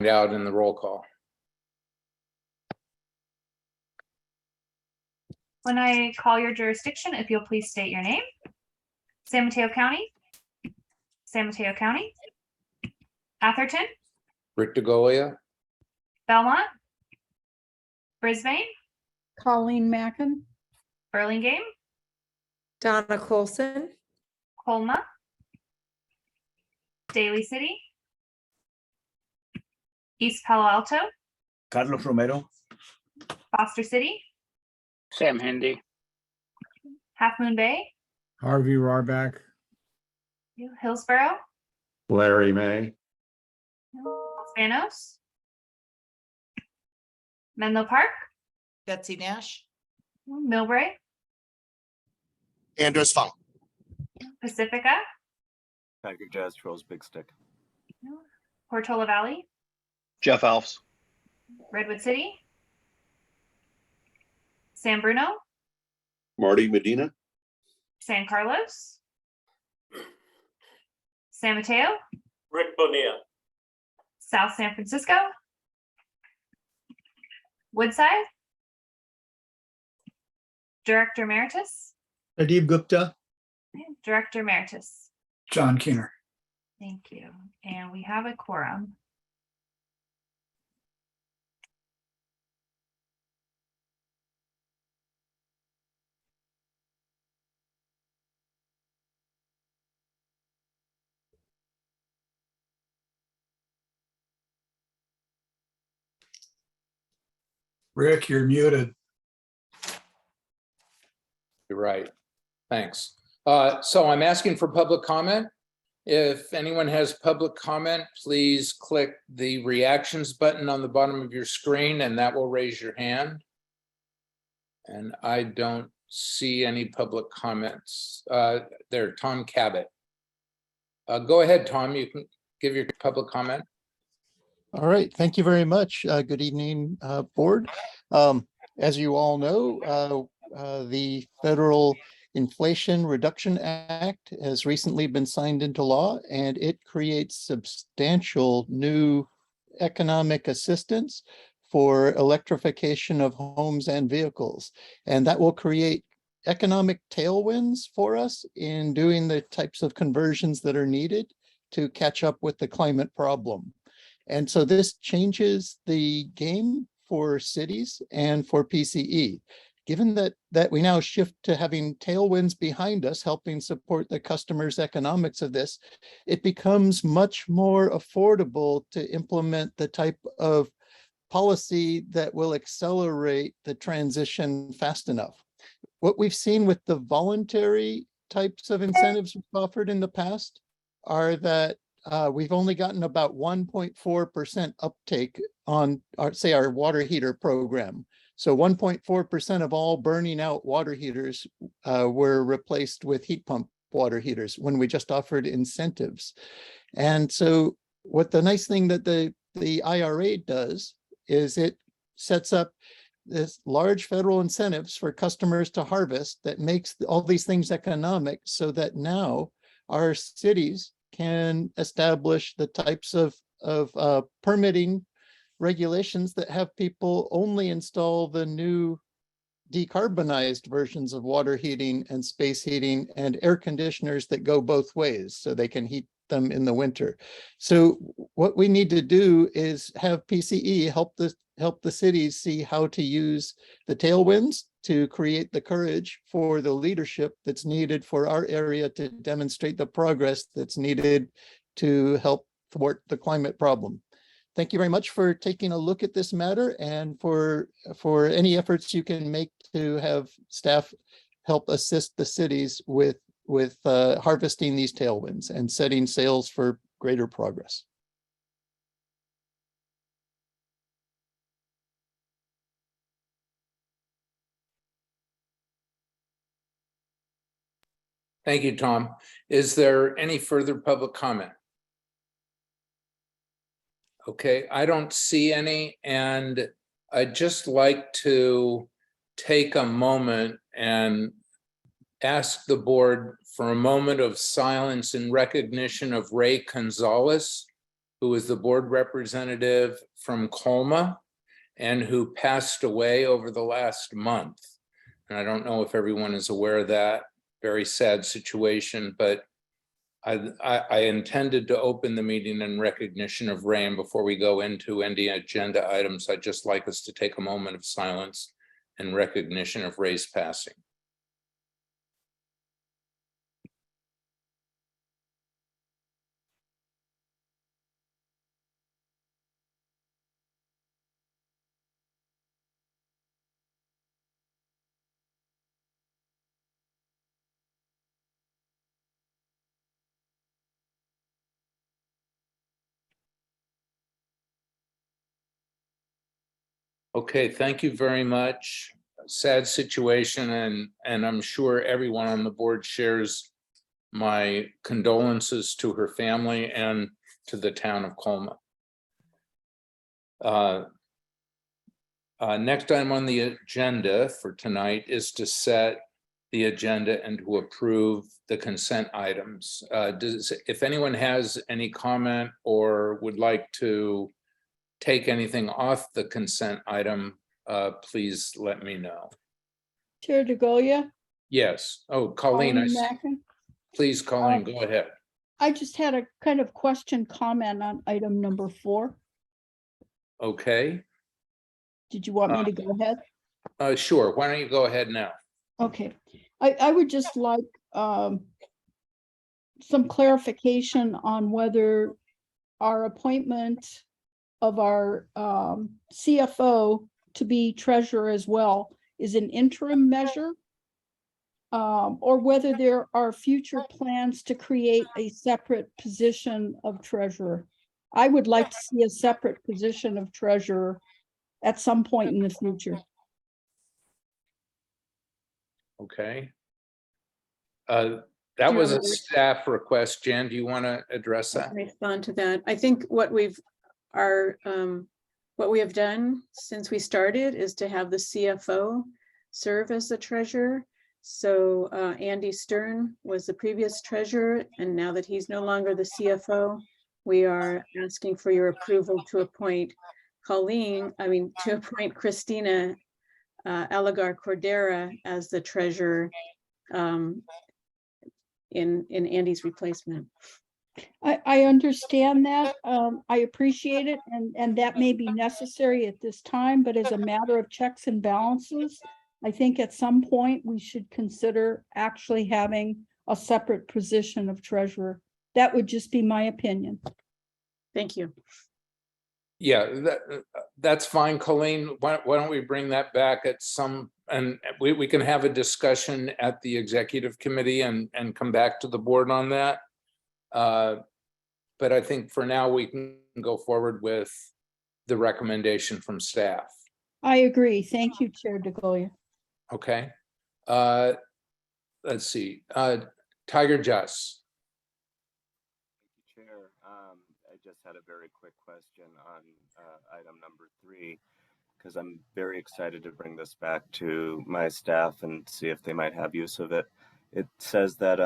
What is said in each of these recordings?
out in the roll call. When I call your jurisdiction, if you'll please state your name. San Mateo County. San Mateo County. Atherton. Rick DeGolia, Belmont. Brisbane. Colleen Mackin, Burlingame. Donna Colson, Colma. Daly City. East Palo Alto. Carlos Romero, Foster City. Sam Hindy, Half Moon Bay. Harvey Rarback, Hillsborough. Larry May, Los Banos. Menlo Park. Betsy Nash. Millbrae. Andrews Funk. Pacifica. Tiger Jazz Trolls Big Stick, Portola Valley. Jeff Alfs, Redwood City. San Bruno. Marty Medina. San Carlos. San Mateo. Rick Bonilla. South San Francisco. Woodside. Director Emeritus. Adib Gupta, Director Emeritus. John Keener. Thank you. And we have a quorum. Rick, you're muted. you're right. Thanks. So I'm asking for public comment. If anyone has public comment, please click the reactions button on the bottom of your screen and that will raise your hand. And I don't see any public comments. There, Tom Cabot. Go ahead, Tom, you can give your public comment. All right, thank you very much. Good evening, board. As you all know, the Federal Inflation Reduction Act has recently been signed into law, and it creates substantial new economic assistance for electrification of homes and vehicles. And that will create economic tailwinds for us in doing the types of conversions that are needed to catch up with the climate problem. And so this changes the game for cities and for PCE. Given that we now shift to having tailwinds behind us, helping support the customers' economics of this, it becomes much more affordable to implement the type of policy that will accelerate the transition fast enough. What we've seen with the voluntary types of incentives we've offered in the past are that we've only gotten about 1.4% uptake on our water heater program. So 1.4% of all burning out water heaters were replaced with heat pump water heaters when we just offered incentives. And so what the nice thing that the IRA does is it sets up this large federal incentives for customers to harvest that makes all these things economic, so that now our cities can establish the types of permitting regulations that have people only install the new decarbonized versions of water heating and space heating and air conditioners that go both ways, so they can heat them in the winter. So what we need to do is have PCE help the cities see how to use the tailwinds to create the courage for the leadership that's needed for our area to demonstrate the progress that's needed to help thwart the climate problem. Thank you very much for taking a look at this matter and for any efforts you can make to have staff help assist the cities with harvesting these tailwinds and setting sails for greater progress. Thank you, Tom. Is there any further public comment? Okay, I don't see any, and I'd just like to take a moment and ask the board for a moment of silence in recognition of Ray Gonzalez, who is the board representative from Colma and who passed away over the last month. And I don't know if everyone is aware of that very sad situation, but I intended to open the meeting in recognition of Ray. And before we go into any agenda items, I'd just like us to take a moment of silence in recognition of Ray's passing. Okay, thank you very much. Sad situation, and I'm sure everyone on the board shares my condolences to her family and to the town of Colma. Next item on the agenda for tonight is to set the agenda and to approve the consent items. If anyone has any comment or would like to take anything off the consent item, please let me know. Chair DeGolia. Yes. Oh, Colleen, Mackin. please, Colleen, go ahead. I just had a kind of question comment on item number 4. Okay, Did you want me to go ahead? sure. Why don't you go ahead now? Okay, I would just like some clarification on whether our appointment of our CFO to be treasurer as well is an interim measure, or whether there are future plans to create a separate position of treasurer. I would like to see a separate position of treasurer at some point in the future. Okay. That was a staff request. Jan, do you want to address that? Respond to that. I think what we have done since we started is to have the CFO serve as the treasurer. So Andy Stern was the previous treasurer, and now that he's no longer the CFO, we are asking for your approval to appoint Christina Alagar Cordera as the treasurer in Andy's replacement. I understand that. I appreciate it, and that may be necessary at this time, but as a matter of checks and balances, I think at some point we should consider actually having a separate position of treasurer. That would just be my opinion. Thank you. Yeah, that's fine, Colleen. Why don't we bring that back at some, and we can have a discussion at the executive committee and come back to the board on that. But I think for now we can go forward with the recommendation from staff. I agree. Thank you, Chair DeGolia. Okay. Let's see. Tiger Jus. Chair, I just had a very quick question on item number 3, because I'm very excited to bring this back to my staff and see if they might have use of it. It says that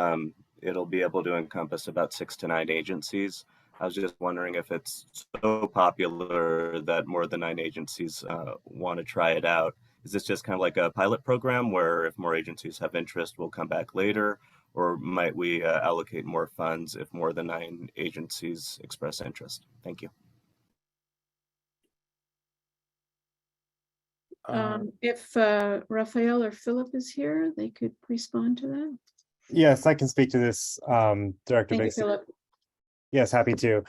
it'll be able to encompass about 6 to 9 agencies. I was just wondering if it's so popular that more than 9 agencies want to try it out. Is this just kind of like a pilot program where if more agencies have interest, we'll come back later? Or might we allocate more funds if more than 9 agencies express interest? Thank you. If Raphael or Philip is here, they could respond to that. Yes, I can speak to this, Director Thank you, Bixby. Philip. Yes, happy to.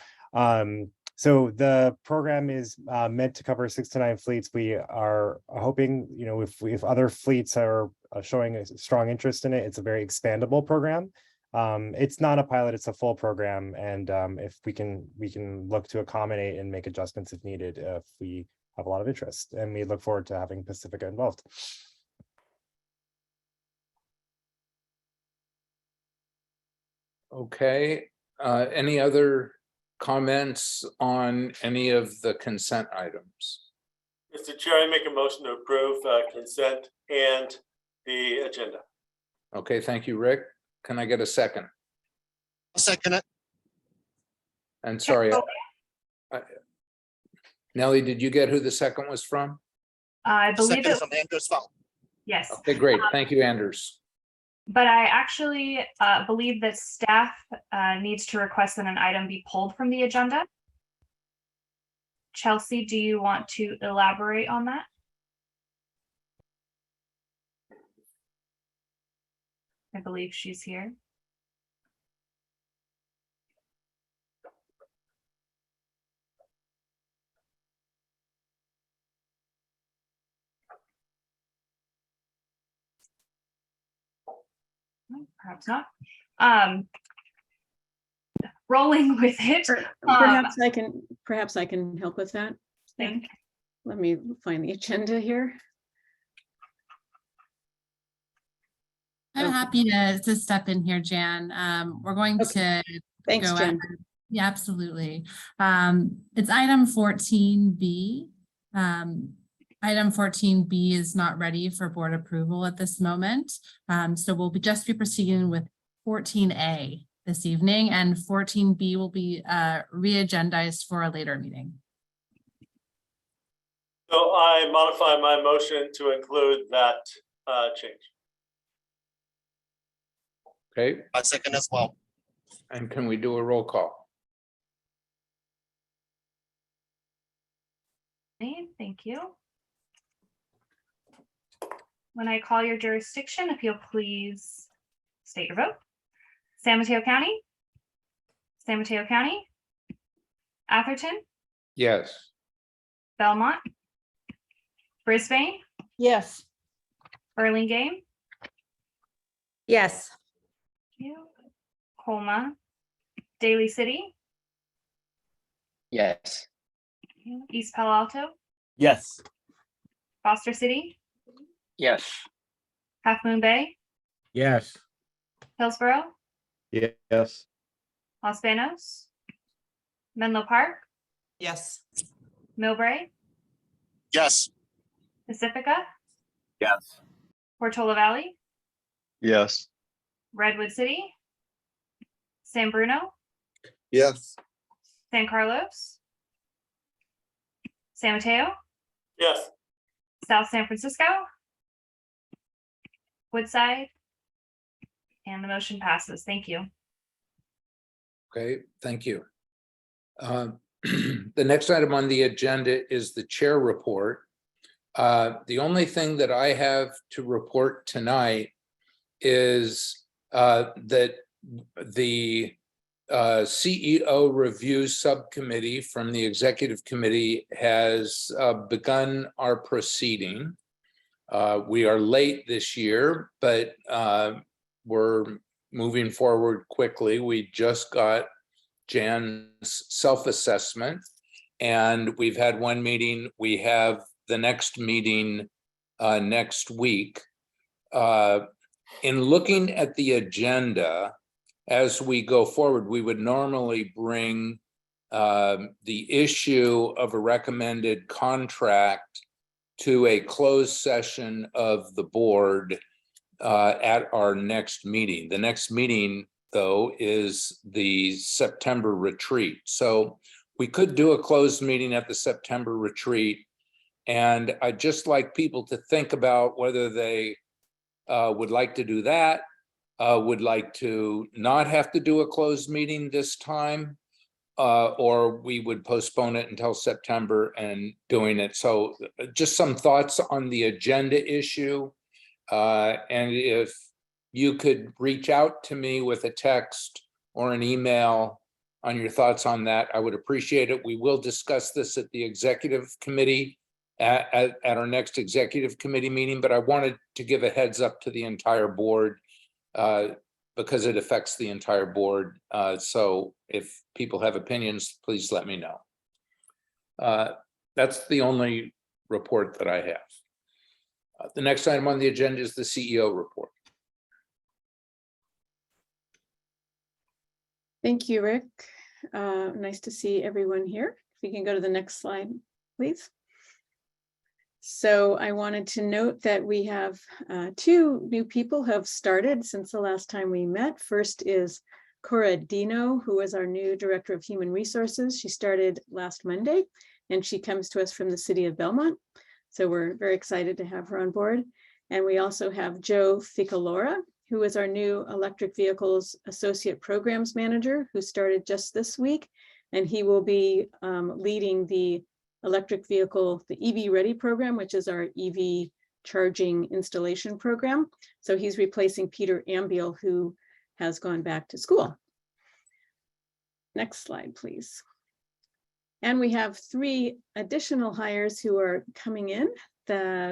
So the program is meant to cover 6 to 9 fleets. We are hoping, if other fleets are showing a strong interest in it, it's a very expandable program. It's not a pilot, it's a full program. And if we can look to accommodate and make adjustments if needed, if we have a lot of interest. And we look forward to having Pacifica involved. Okay. Any other comments on any of the consent items? Mr. Chair, I make a motion to approve consent and the agenda. Okay, thank you, Rick. Can I get a second? I'll second it. And sorry, Nellie, did you get who the second was from? I believe Second it, is on Andrew's phone. yes, Okay, great. Thank you, Anders. but I actually believe that staff needs to request that an item be pulled from the agenda. Chelsea, do you want to elaborate on that? I believe she's here. No, perhaps not. Rolling with it. Perhaps I can help with that. then. Let me find the agenda here. I'm happy to step in here, Jan. We're going to Thanks, go Jen. Yeah, absolutely. It's item 14B. Item 14B is not ready for board approval at this moment. So we'll just be proceeding with 14A this evening, and 14B will be re-agendized for a later meeting. So I modify my motion to include that change. Okay, My second as well. and can we do a roll call? Thank you. When I call your jurisdiction, if you'll please state your vote. San Mateo County, San Mateo County, Atherton, Yes. Belmont, Brisbane, Yes. Burlingame, Yes. Colma, Daly City, Yes. East Palo Alto, Yes. Foster City, Yes. Half Moon Bay, Yes. Hillsborough, Yes. Los Banos, Menlo Park, Yes. Millbrae, Yes. Pacifica, Yes. Portola Valley, Yes. Redwood City, San Bruno, Yes. San Carlos, San Mateo, Yes. South San Francisco, Woodside, and the motion passes. Thank you. Okay, thank you. The next item on the agenda is the chair report. The only thing that I have to report tonight is that the CEO review subcommittee from the executive committee has begun our proceeding. We are late this year, but we're moving forward quickly. We just got Jan's self-assessment, and we've had one meeting. We have the next meeting next week. In looking at the agenda, as we go forward, we would normally bring the issue of a recommended contract to a closed session of the board at our next meeting. The next meeting, though, is the September retreat. So we could do a closed meeting at the September retreat. And I'd just like people to think about whether they would like to do that, would like to not have to do a closed meeting this time, or we would postpone it until September and doing it. So just some thoughts on the agenda issue. And if you could reach out to me with a text or an email on your thoughts on that, I would appreciate it. We will discuss this at the executive committee at our next executive committee meeting, but I wanted to give a heads up to the entire board because it affects the entire board. So if people have opinions, please let me know. That's the only report that I have. The next item on the agenda is the CEO report. Thank you, Rick. Nice to see everyone here. If we can go to the next slide, please. So I wanted to note that we have two new people have started since the last time we met. First is Cora Dino, who is our new Director of Human Resources. She started last Monday. and she comes to us from the city of Belmont. So we're very excited to have her on board. And we also have Joe Ficalora, who is our new Electric Vehicles Associate Programs Manager, who started just this week. And he will be leading the electric vehicle, the EV Ready program, which is our EV charging installation program. So he's replacing Peter Ambiel, who has gone back to school. Next slide, please. And we have 3 additional hires who are coming in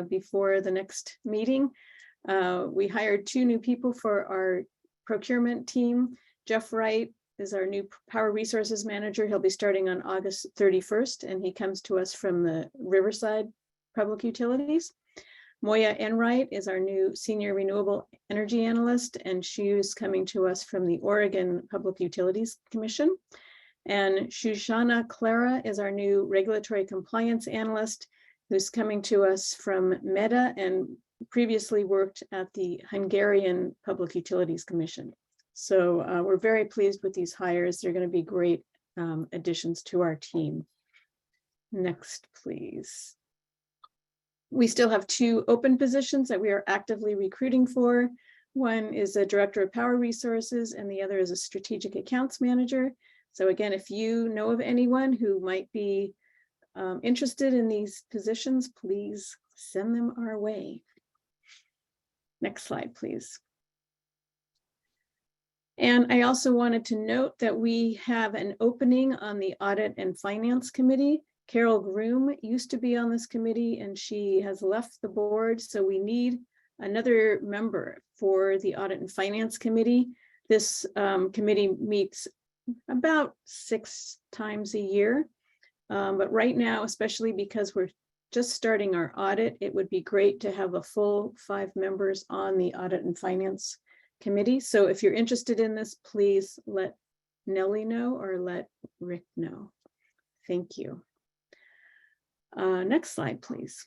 before the next meeting. We hired 2 new people for our procurement team. Jeff Wright is our new Power Resources Manager. He'll be starting on August 31st, and he comes to us from the Riverside Public Utilities. Moya Enright is our new Senior Renewable Energy Analyst, and she is coming to us from the Oregon Public Utilities Commission. And Shoshana Clara is our new Regulatory Compliance Analyst, who's coming to us from MEDA and previously worked at the Hungarian Public Utilities Commission. So we're very pleased with these hires. They're going to be great additions to our team. Next, please. We still have 2 open positions that we are actively recruiting for. One is a Director of Power Resources, and the other is a Strategic Accounts Manager. So again, if you know of anyone who might be interested in these positions, please send them our way. Next slide, please. And I also wanted to note that we have an opening on the Audit and Finance Committee. Carol Groom used to be on this committee and she has left the board. So we need another member for the Audit and Finance Committee. This committee meets about 6 times a year. But right now, especially because we're just starting our audit, it would be great to have a full 5 members on the Audit and Finance Committee. So if you're interested in this, please let Nellie know or let Rick know. Thank you. Next slide, please.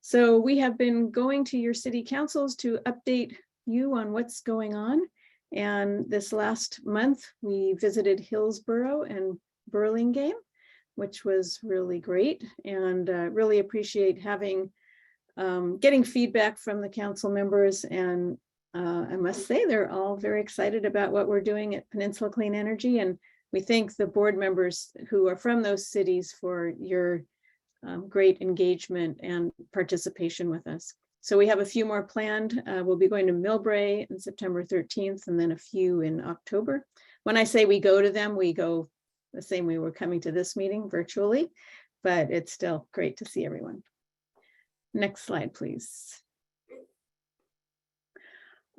So we have been going to your city councils to update you on what's going on. And this last month, we visited Hillsborough and Burlingame, which was really great, and really appreciate getting feedback from the council members. And I must say, they're all very excited about what we're doing at Peninsula Clean Energy. And we thank the board members who are from those cities for your great engagement and participation with us. So we have a few more planned. We'll be going to Millbrae on September 13th, and then a few in October. When I say we go to them, we go the same way we're coming to this meeting virtually, but it's still great to see everyone. Next slide, please.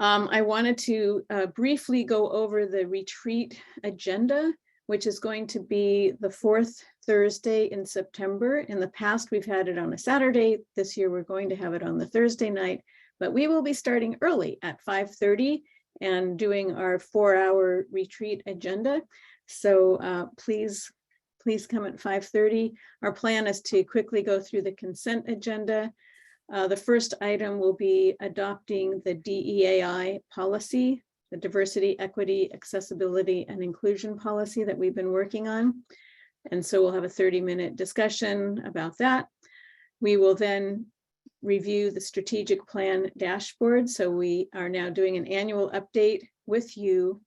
I wanted to briefly go over the retreat agenda, which is going to be the 4th Thursday in September. In the past, we've had it on a Saturday. This year, we're going to have it on the Thursday night, but we will be starting early at 5:30 and doing our 4-hour retreat agenda. So please come at 5:30. Our plan is to quickly go through the consent agenda. The first item will be adopting the DEAI policy, the diversity, equity, accessibility, and inclusion policy that we've been working on. And so we'll have a 30-minute discussion about that. We will then review the strategic plan dashboard. So we are now doing an annual update with you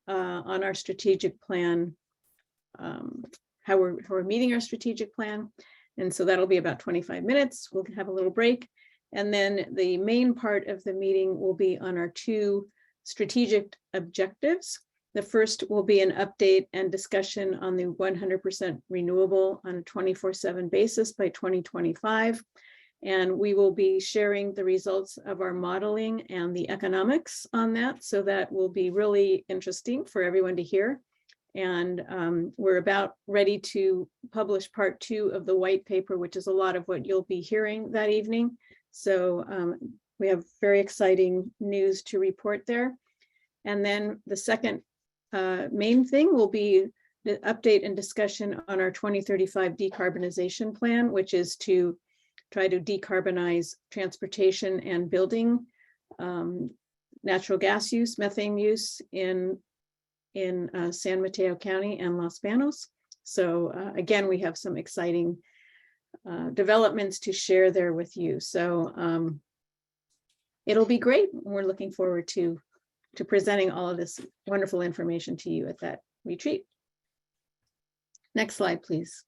on our strategic plan, how we're meeting our strategic plan. And so that'll be about 25 minutes. We'll have a little break. And then the main part of the meeting will be on our 2 strategic objectives. The first will be an update and discussion on the 100% renewable on a 24/7 basis by 2025. And we will be sharing the results of our modeling and the economics on that. So that will be really interesting for everyone to hear. And we're about ready to publish part 2 of the white paper, which is a lot of what you'll be hearing that evening. So we have very exciting news to report there. And then the second main thing will be the update and discussion on our 2035 decarbonization plan, which is to try to decarbonize transportation and building, natural gas use, methane use in San Mateo County and Los Banos. So again, we have some exciting developments to share there with you. So it'll be great. We're looking forward to presenting all of this wonderful information to you at that retreat. Next slide, please.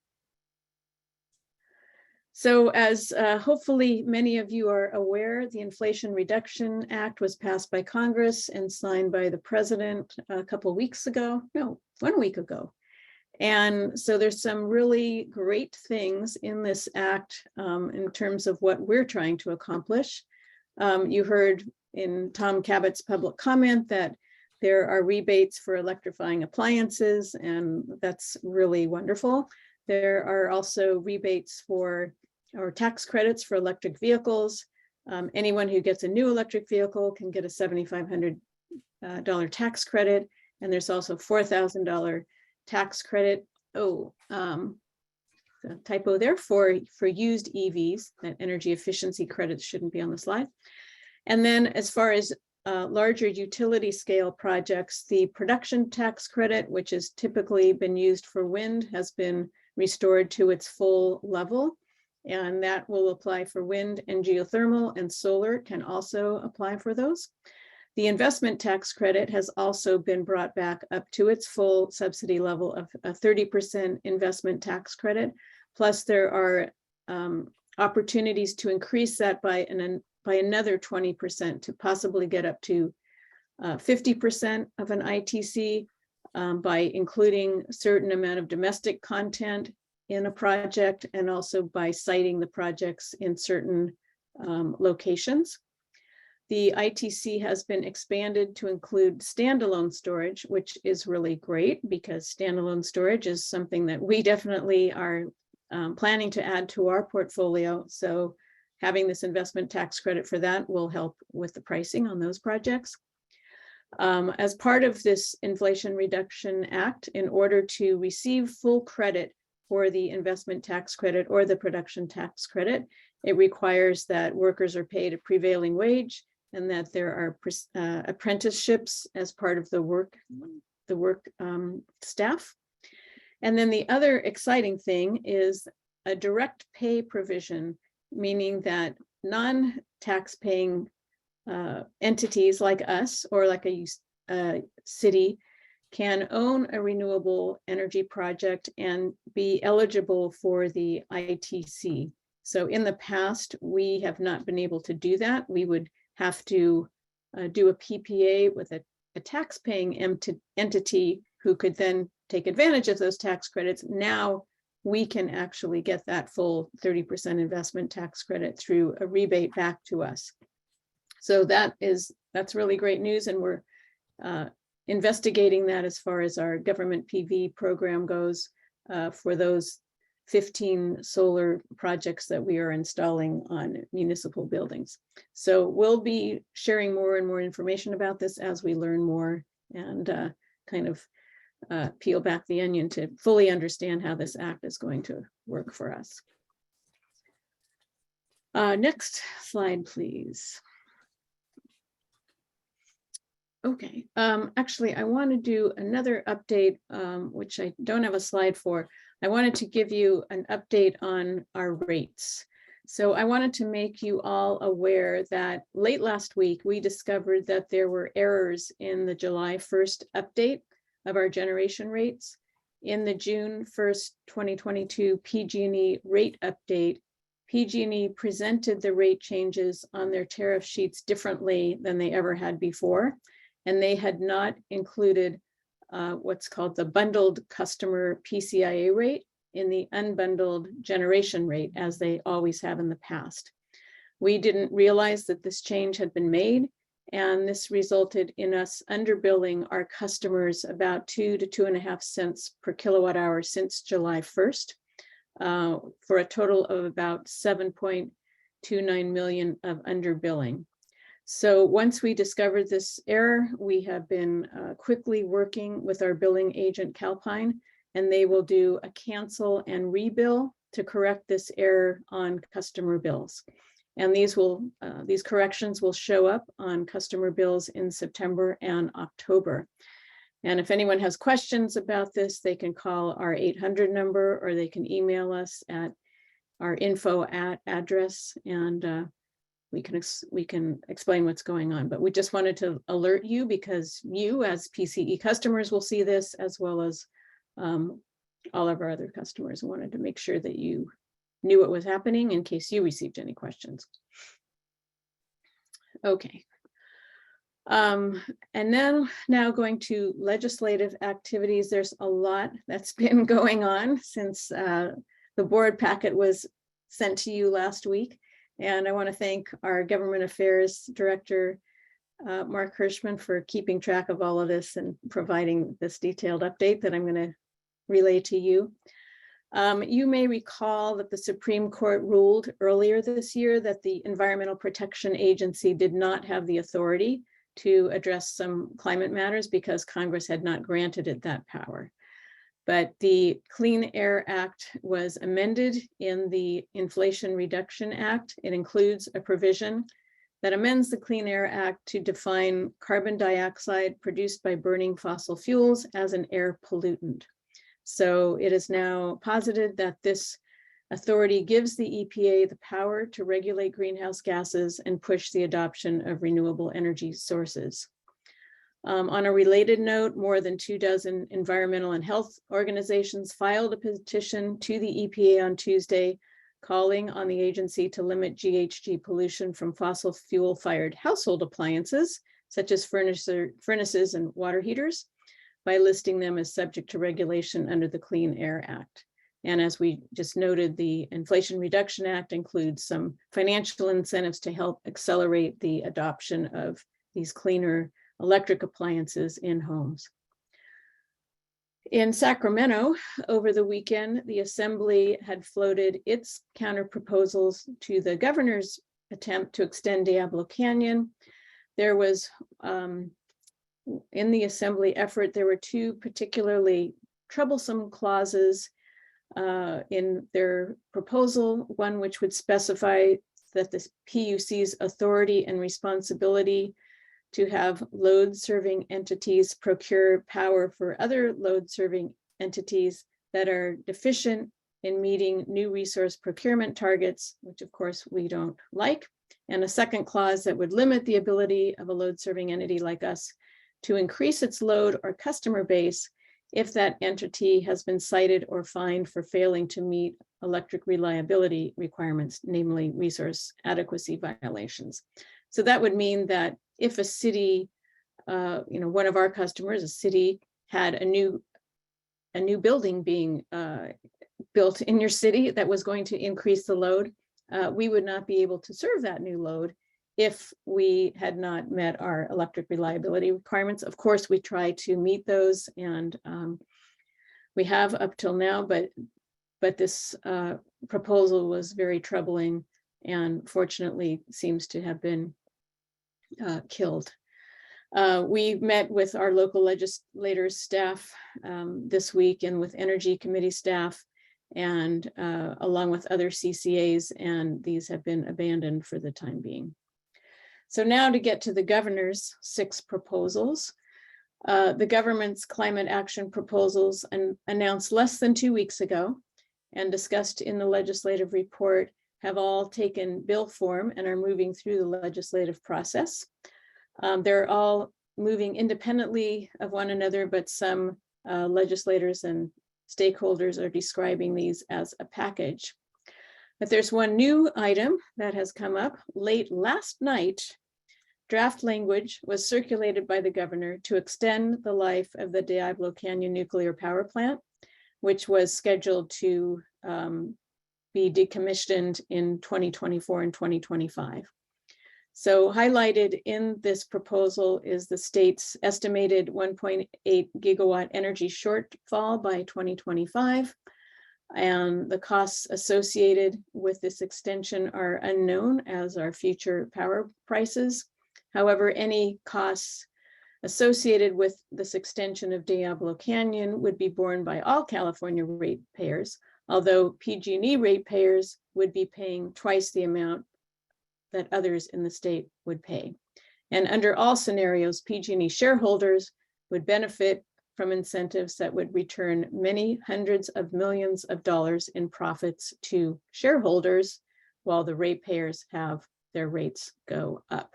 So as hopefully many of you are aware, the Inflation Reduction Act was passed by Congress and signed by the president a couple weeks ago, no, 1 week ago. And so there's some really great things in this act in terms of what we're trying to accomplish. You heard in Tom Cabot's public comment that there are rebates for electrifying appliances, and that's really wonderful. There are also rebates for or tax credits for electric vehicles. Anyone who gets a new electric vehicle can get a $7,500 tax credit, and there's also $4,000 tax credit. Oh, the typo there for used EVs. That energy efficiency credits shouldn't be on the slide. And then as far as larger utility scale projects, the production tax credit, which has typically been used for wind, has been restored to its full level. And that will apply for wind and geothermal, and solar can also apply for those. The investment tax credit has also been brought back up to its full subsidy level of a 30% investment tax credit. Plus there are opportunities to increase that by another 20% to possibly get up to 50% of an ITC by including a certain amount of domestic content in a project, and also by citing the projects in certain locations. The ITC has been expanded to include standalone storage, which is really great because standalone storage is something that we definitely are planning to add to our portfolio. So having this investment tax credit for that will help with the pricing on those projects. As part of this Inflation Reduction Act, in order to receive full credit for the investment tax credit or the production tax credit, it requires that workers are paid a prevailing wage and that there are apprenticeships as part of the work staff. And then the other exciting thing is a direct pay provision, meaning that non-tax paying entities like us or like a city can own a renewable energy project and be eligible for the ITC. So in the past, we have not been able to do that. We would have to do a PPA with a tax-paying entity who could then take advantage of those tax credits. Now we can actually get that full 30% investment tax credit through a rebate back to us. So that's really great news, and we're investigating that as far as our government PV program goes for those 15 solar projects that we are installing on municipal buildings. So we'll be sharing more and more information about this as we learn more and kind of peel back the onion to fully understand how this act is going to work for us. Next slide, please. Okay, actually, I want to do another update, which I don't have a slide for. I wanted to give you an update on our rates. So I wanted to make you all aware that late last week, we discovered that there were errors in the July 1st update of our generation rates. In the June 1st, 2022 PG&E rate update, PG&E presented the rate changes on their tariff sheets differently than they ever had before. And they had not included what's called the bundled customer PCIA rate in the unbundled generation rate, as they always have in the past. We didn't realize that this change had been made, and this resulted in us underbilling our customers about 2 to 2.5 cents per kilowatt hour since July 1st, for a total of about 7.29 million of underbilling. So once we discovered this error, we have been quickly working with our billing agent Calpine, and they will do a cancel and rebill to correct this error on customer bills. And these corrections will show up on customer bills in September and October. And if anyone has questions about this, they can call our 800 number, or they can email us at our info address, and we can explain what's going on. But we just wanted to alert you because you as PCE customers will see this, as well as all of our other customers. Wanted to make sure that you knew what was happening in case you received any questions. Okay. And then now going to legislative activities. There's a lot that's been going on since the board packet was sent to you last week. And I want to thank our Government Affairs Director, Mark Hirschman, for keeping track of all of this and providing this detailed update that I'm going to relay to you. You may recall that the Supreme Court ruled earlier this year that the Environmental Protection Agency did not have the authority to address some climate matters because Congress had not granted it that power. But the Clean Air Act was amended in the Inflation Reduction Act. It includes a provision that amends the Clean Air Act to define carbon dioxide produced by burning fossil fuels as an air pollutant. So it is now posited that this authority gives the EPA the power to regulate greenhouse gases and push the adoption of renewable energy sources. On a related note, more than 24 environmental and health organizations filed a petition to the EPA on Tuesday, calling on the agency to limit GHG pollution from fossil fuel-fired household appliances, such as furnaces and water heaters, by listing them as subject to regulation under the Clean Air Act. And as we just noted, the Inflation Reduction Act includes some financial incentives to help accelerate the adoption of these cleaner electric appliances in homes. In Sacramento, over the weekend, the Assembly had floated its counter proposals to the governor's attempt to extend Diablo Canyon. There was, in the Assembly effort, there were two particularly troublesome clauses in their proposal, one which would specify that the PUC's authority and responsibility to have load-serving entities procure power for other load-serving entities that are deficient in meeting new resource procurement targets, which of course we don't like, and a second clause that would limit the ability of a load-serving entity like us to increase its load or customer base if that entity has been cited or fined for failing to meet electric reliability requirements, namely resource adequacy violations. So that would mean that if a city, one of our customers, a city, had a new building being built in your city that was going to increase the load, we would not be able to serve that new load if we had not met our electric reliability requirements. Of course, we try to meet those, and we have up till now, but this proposal was very troubling and fortunately seems to have been killed. We met with our local legislators staff this week and with Energy Committee staff, and along with other CCAs, and these have been abandoned for the time being. So now to get to the governor's 6 proposals. The government's climate action proposals announced less than 2 weeks ago and discussed in the legislative report have all taken bill form and are moving through the legislative process. They're all moving independently of one another, but some legislators and stakeholders are describing these as a package. But there's one new item that has come up. Late last night, draft language was circulated by the governor to extend the life of the Diablo Canyon nuclear power plant, which was scheduled to be decommissioned in 2024 and 2025. So highlighted in this proposal is the state's estimated 1.8 gigawatt energy shortfall by 2025. And the costs associated with this extension are unknown, as are future power prices. However, any costs associated with this extension of Diablo Canyon would be borne by all California ratepayers, although PG&E ratepayers would be paying twice the amount that others in the state would pay. And under all scenarios, PG&E shareholders would benefit from incentives that would return many hundreds of millions of dollars in profits to shareholders, while the ratepayers have their rates go up.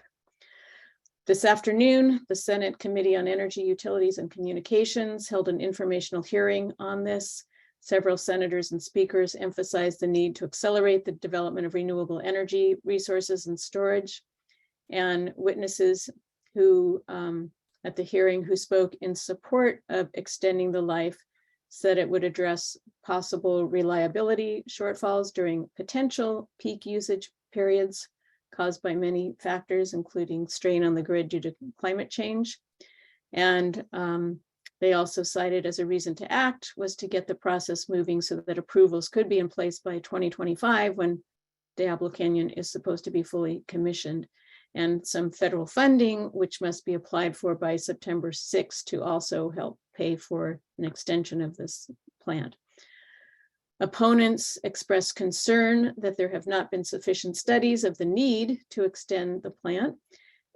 This afternoon, the Senate Committee on Energy, Utilities, and Communications held an informational hearing on this. Several senators and speakers emphasized the need to accelerate the development of renewable energy resources and storage. And witnesses who at the hearing who spoke in support of extending the life said it would address possible reliability shortfalls during potential peak usage periods caused by many factors, including strain on the grid due to climate change. And they also cited as a reason to act was to get the process moving so that approvals could be in place by 2025 when Diablo Canyon is supposed to be fully commissioned, and some federal funding, which must be applied for by September 6th to also help pay for an extension of this plant. Opponents expressed concern that there have not been sufficient studies of the need to extend the plant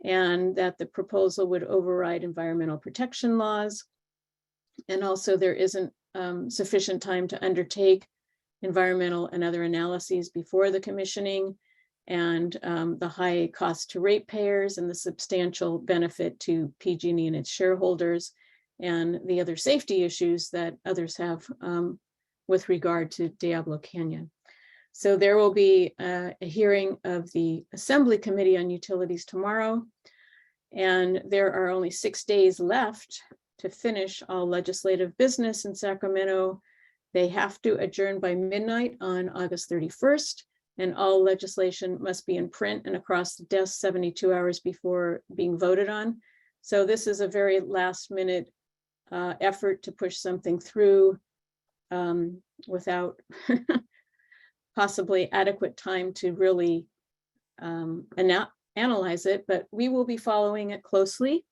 and that the proposal would override environmental protection laws. And also there isn't sufficient time to undertake environmental and other analyses before the commissioning, and the high cost to ratepayers and the substantial benefit to PG&E and its shareholders, and the other safety issues that others have with regard to Diablo Canyon. So there will be a hearing of the Assembly Committee on Utilities tomorrow, and there are only 6 days left to finish all legislative business in Sacramento. They have to adjourn by midnight on August 31st, and all legislation must be in print and across the desk 72 hours before being voted on. So this is a very last minute effort to push something through without possibly adequate time to really analyze it, but we will be following it closely,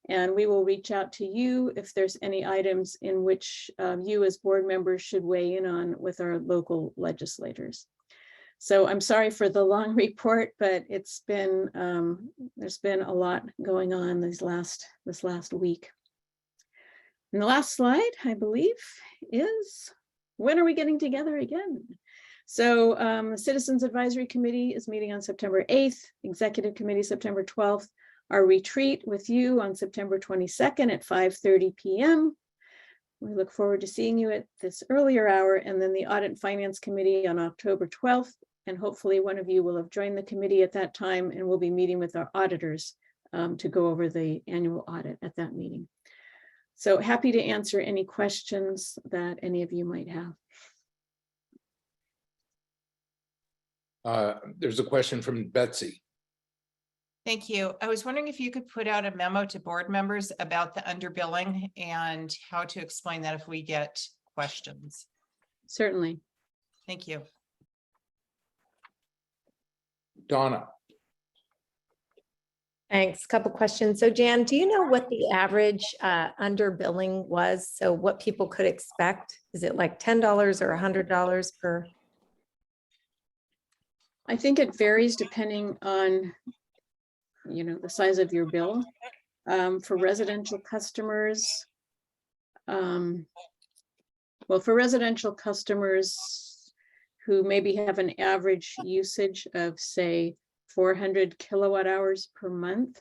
and we will reach out to you if there's any items in which you as board members should weigh in on with our local legislators. So I'm sorry for the long report, but it's been there's been a lot going on this last week. And the last slide, I believe, is when are we getting together again? So the Citizens Advisory Committee is meeting on September 8th, Executive Committee September 12th, our retreat with you on September 22nd at 5:30 p.m. We look forward to seeing you at this earlier hour, and then the Audit and Finance Committee on October 12th. And hopefully one of you will have joined the committee at that time, and we'll be meeting with our auditors to go over the annual audit at that meeting. So happy to answer any questions that any of you might have. There's a question from Betsy. Thank you. I was wondering if you could put out a memo to board members about the underbilling and how to explain that if we get questions. Certainly. Thank you. Donna. Thanks. Couple questions. So Jan, do you know what the average underbilling was? So what people could expect? Is it like $10 or $100 per? I think it varies depending on, you know, the size of your bill. For residential customers, well, for residential customers who maybe have an average usage of, say, 400 kilowatt hours per month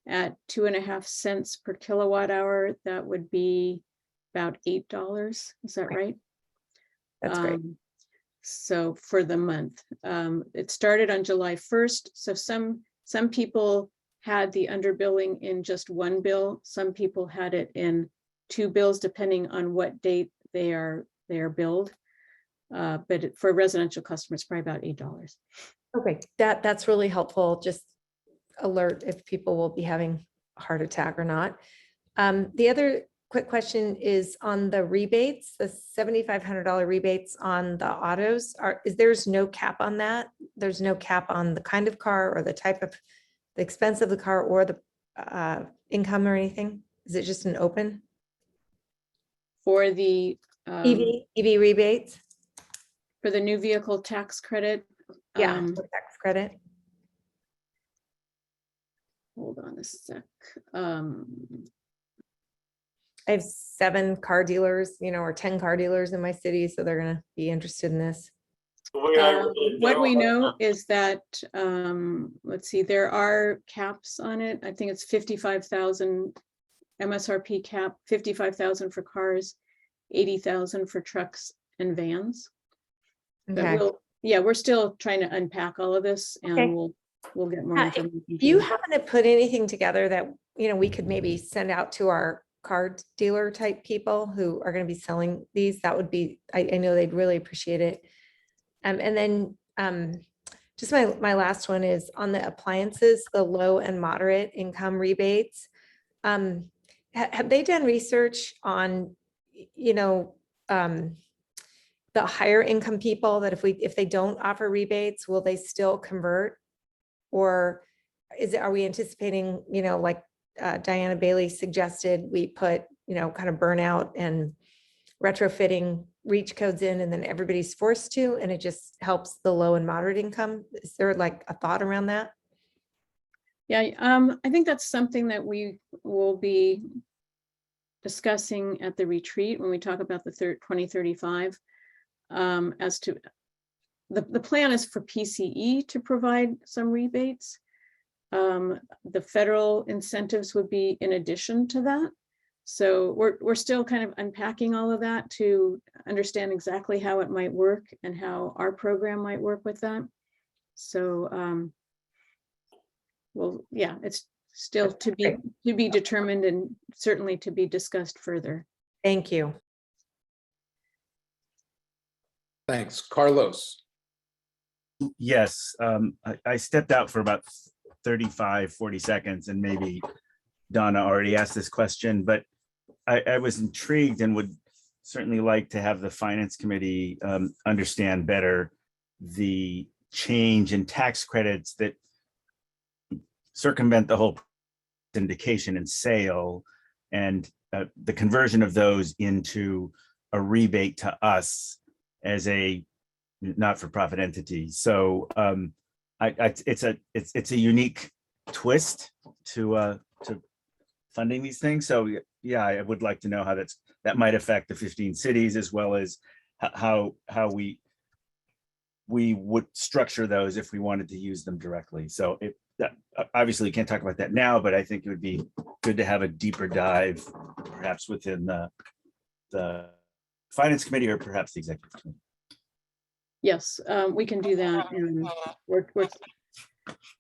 at 2.5 cents per kilowatt hour, that would be about $8. Is that right? That's great. So for the month, it started on July 1st. So some people had the underbilling in just one bill. Some people had it in 2 bills, depending on what date they are billed. But for residential customers, probably about $8. Okay, that's really helpful. Just alert if people will be having a heart attack or not. The other quick question is on the rebates, the $7,500 rebates on the autos. There's no cap on that? There's no cap on the kind of car or the type of, the expense of the car or the income or anything? Is it just an open? For the EV rebates? For the new vehicle tax credit? Yeah, the tax credit. Hold on a sec. I have 7 car dealers, or 10 car dealers in my city, so they're gonna be interested in this. What we know is that, let's see, there are caps on it. I think it's 55,000 MSRP cap, 55,000 for cars, 80,000 for trucks and vans. But Okay. we're still trying to unpack all of this, and Okay. we'll get more Yeah, information. Do you happen to put anything together that, we could maybe send out to our car dealer type people who are gonna be selling these? That would be, I know they'd really appreciate it. And then just my last one is on the appliances, the low and moderate income rebates. Have they done research on, the higher income people, that if they don't offer rebates, will they still convert? Or are we anticipating, like Diana Bailey suggested, we put, kind of burnout and retrofitting reach codes in, and then everybody's forced to, and it just helps the low and moderate income? Is there like a thought around that? Yeah, I think that's something that we will be discussing at the retreat when we talk about the 2035. As to the plan is for PCE to provide some rebates. The federal incentives would be in addition to that. So we're still kind of unpacking all of that to understand exactly how it might work and how our program might work with that. So, well, yeah, it's still to be determined and certainly to be discussed further. Thank you. Thanks. Carlos. Yes, I stepped out for about 35, 40 seconds, and maybe Donna already asked this question, but I was intrigued and would certainly like to have the Finance Committee understand better the change in tax credits that circumvent the whole syndication and sale, and the conversion of those into a rebate to us as a not-for-profit entity. So it's a unique twist to funding these things. So yeah, I would like to know how that might affect the 15 cities, as well as how we would structure those if we wanted to use them directly. So obviously we can't talk about that now, but I think it would be good to have a deeper dive, perhaps within the Finance Committee or perhaps the Executive Committee. Yes, we can do that, and we're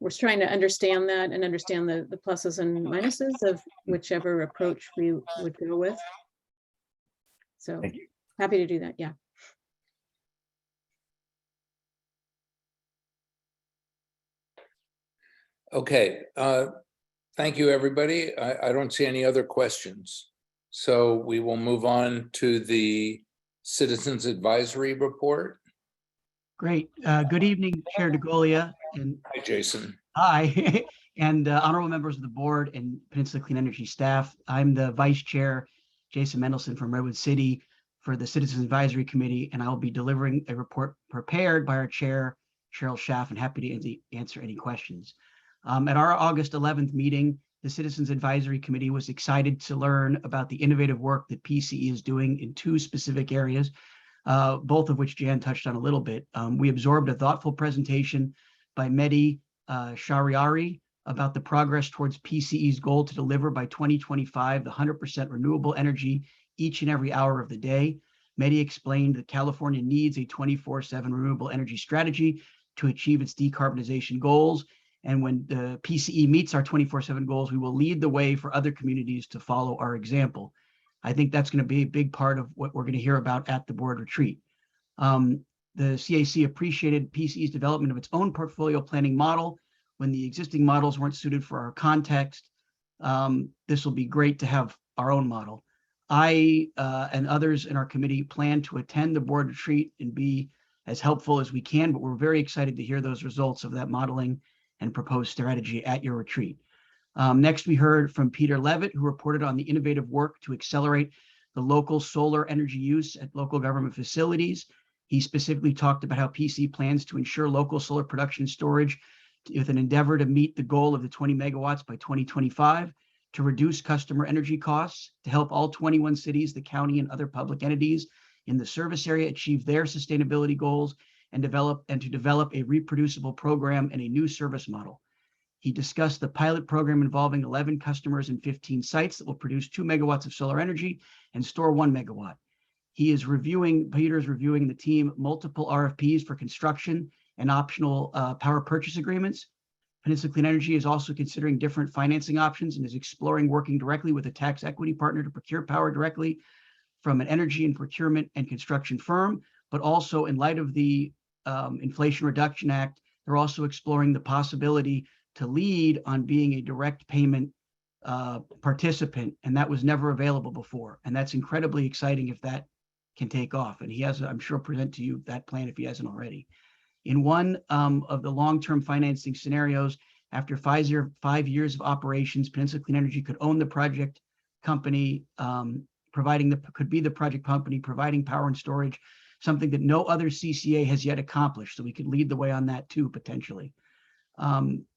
trying to understand that and understand the pluses and minuses of whichever approach we would go with. So happy to do that. Yeah. Okay. Thank you, everybody. I don't see any other questions. So we will move on to the Citizens Advisory Report. Great. Good evening, Chair DeGolia. And hi, Jason. Hi, and honorable members of the board and Peninsula Clean Energy staff. I'm the Vice Chair, Jason Mendelson from Redwood City, for the Citizens Advisory Committee, and I will be delivering a report prepared by our Chair, Cheryl Schaff, and happy to answer any questions. At our August 11th meeting, the Citizens Advisory Committee was excited to learn about the innovative work that PCE is doing in 2 specific areas, both of which Jan touched on a little bit. We absorbed a thoughtful presentation by Mehdi Shahriari about the progress towards PCE's goal to deliver by 2025 the 100% renewable energy each and every hour of the day. Mehdi explained that California needs a 24/7 renewable energy strategy to achieve its decarbonization goals. And when the PCE meets our 24/7 goals, we will lead the way for other communities to follow our example. I think that's going to be a big part of what we're going to hear about at the board retreat. The CAC appreciated PCE's development of its own portfolio planning model when the existing models weren't suited for our context. This will be great to have our own model. I and others in our committee plan to attend the board retreat and be as helpful as we can, but we're very excited to hear those results of that modeling and proposed strategy at your retreat. Next, we heard from Peter Levitt, who reported on the innovative work to accelerate the local solar energy use at local government facilities. He specifically talked about how PC plans to ensure local solar production and storage with an endeavor to meet the goal of the 20 megawatts by 2025. to reduce customer energy costs, to help all 21 cities, the county, and other public entities in the service area achieve their sustainability goals and to develop a reproducible program and a new service model. He discussed the pilot program involving 11 customers and 15 sites that will produce 2 megawatts of solar energy and store 1 megawatt. Peter's reviewing the team multiple RFPs for construction and optional power purchase agreements. Peninsula Clean Energy is also considering different financing options and is exploring working directly with a tax equity partner to procure power directly from an energy and procurement and construction firm, but also in light of the Inflation Reduction Act, they're also exploring the possibility to lead on being a direct payment participant, and that was never available before. And that's incredibly exciting if that can take off. And he has, I'm sure, present to you that plan if he hasn't already. In one of the long-term financing scenarios, after 5 years of operations, Peninsula Clean Energy could own the project company, could be the project company providing power and storage, something that no other CCA has yet accomplished. So we could lead the way on that too, potentially.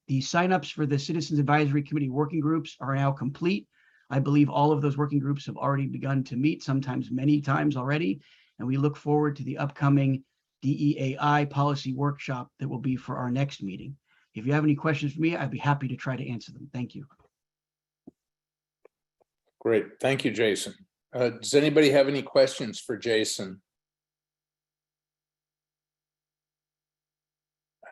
The signups for the Citizens Advisory Committee working groups are now complete. I believe all of those working groups have already begun to meet, sometimes many times already, and we look forward to the upcoming DEAI policy workshop that will be for our next meeting. If you have any questions for me, I'd be happy to try to answer them. Thank you. Great. Thank you, Jason. Does anybody have any questions for Jason?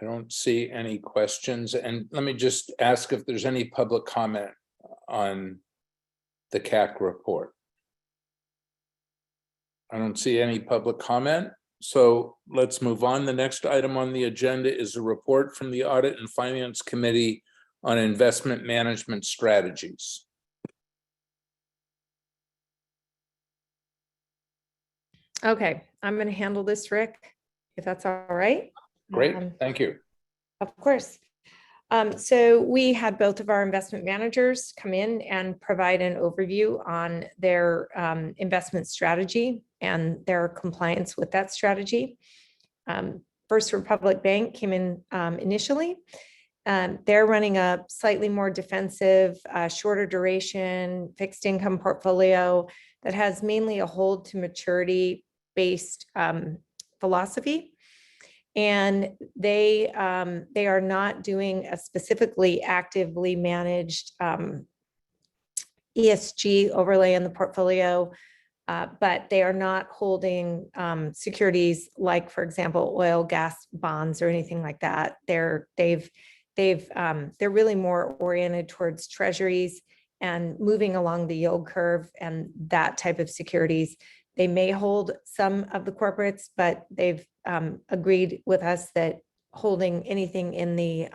I don't see any questions. And let me just ask if there's any public comment on the CAC report. I don't see any public comment. So let's move on. The next item on the agenda is a report from the Audit and Finance Committee on investment management strategies. Okay, I'm going to handle this, Rick, if that's all right. Great, thank you. Of course. So we had both of our investment managers come in and provide an overview on their investment strategy and their compliance with that strategy. First Republic Bank came in initially. They're running a slightly more defensive, shorter duration, fixed income portfolio that has mainly a hold to maturity based philosophy. And they are not doing a specifically actively managed ESG overlay in the portfolio, but they are not holding securities like, for example, oil, gas bonds or anything like that. They're really more oriented towards treasuries and moving along the yield curve and that type of securities. They may hold some of the corporates, but they've agreed with us that holding anything in the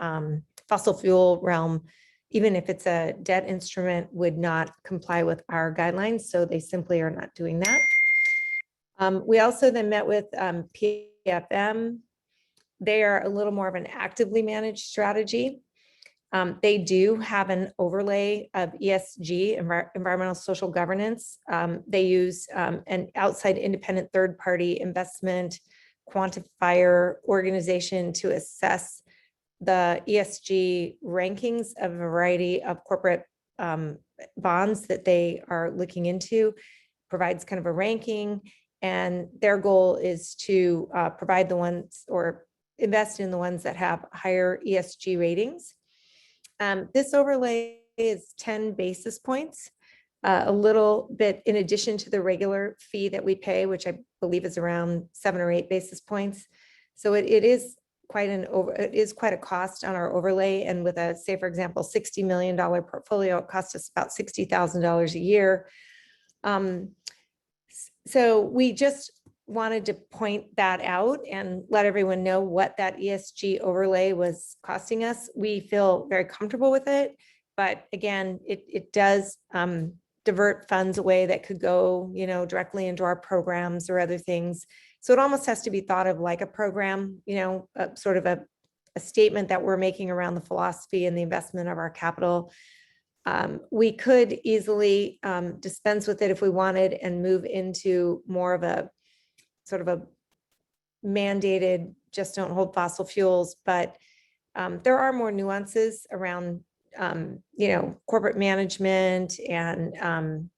fossil fuel realm, even if it's a debt instrument, would not comply with our guidelines. So they simply are not doing that. We also then met with PFM. They are a little more of an actively managed strategy. They do have an overlay of ESG, environmental social governance. They use an outside independent third-party investment quantifier organization to assess the ESG rankings of a variety of corporate bonds that they are looking into, provides kind of a ranking. And their goal is to provide the ones or invest in the ones that have higher ESG ratings. This overlay is 10 basis points, a little bit in addition to the regular fee that we pay, which I believe is around 7 or 8 basis points. So it is quite a cost on our overlay. And with a, say, for example, $60 million portfolio, it costs us about $60,000 a year. So we just wanted to point that out and let everyone know what that ESG overlay was costing us. We feel very comfortable with it, but again, it does divert funds away that could go, directly into our programs or other things. So it almost has to be thought of like a program, sort of a statement that we're making around the philosophy and the investment of our capital. We could easily dispense with it if we wanted and move into more of a sort of a mandated, just don't hold fossil fuels, but there are more nuances around corporate management and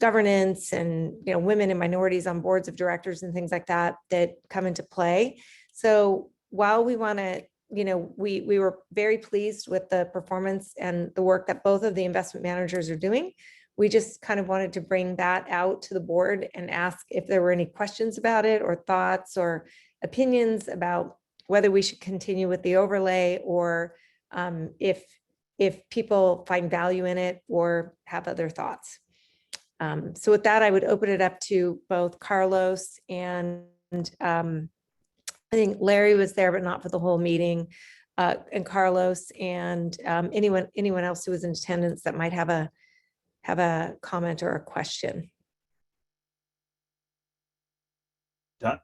governance and, women and minorities on boards of directors and things like that that come into play. So while we want to, we were very pleased with the performance and the work that both of the investment managers are doing. We just kind of wanted to bring that out to the board and ask if there were any questions about it or thoughts or opinions about whether we should continue with the overlay or if people find value in it or have other thoughts. So with that, I would open it up to both Carlos and I think Larry was there, but not for the whole meeting, and Carlos and anyone else who was in attendance that might have a comment or a question.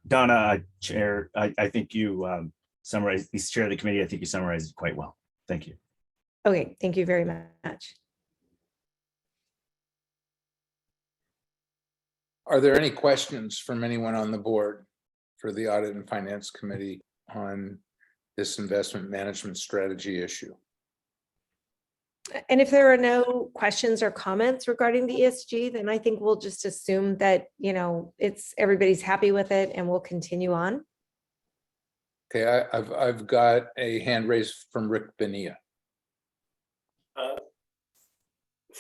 Donna, Chair, I think you summarized, the Chair of the committee, I think you summarized it quite well. Thank you. Okay, thank you very much. Are there any questions from anyone on the board for the Audit and Finance Committee on this investment management strategy issue? And if there are no questions or comments regarding the ESG, then I think we'll just assume that, everybody's happy with it and we'll continue on. Okay, I've got a hand raised from Rick Benia.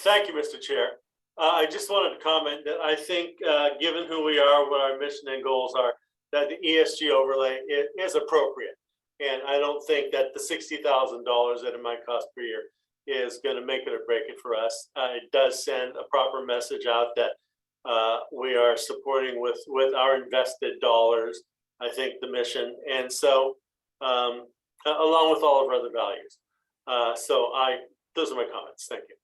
Thank you, Mr. Chair. I just wanted to comment that I think, given who we are, what our mission and goals are, that the ESG overlay is appropriate. And I don't think that the $60,000 that it might cost per year is going to make it or break it for us. It does send a proper message out that we are supporting with our invested dollars, I think, the mission. And so, along with all of our other values. Those are my comments. Thank you.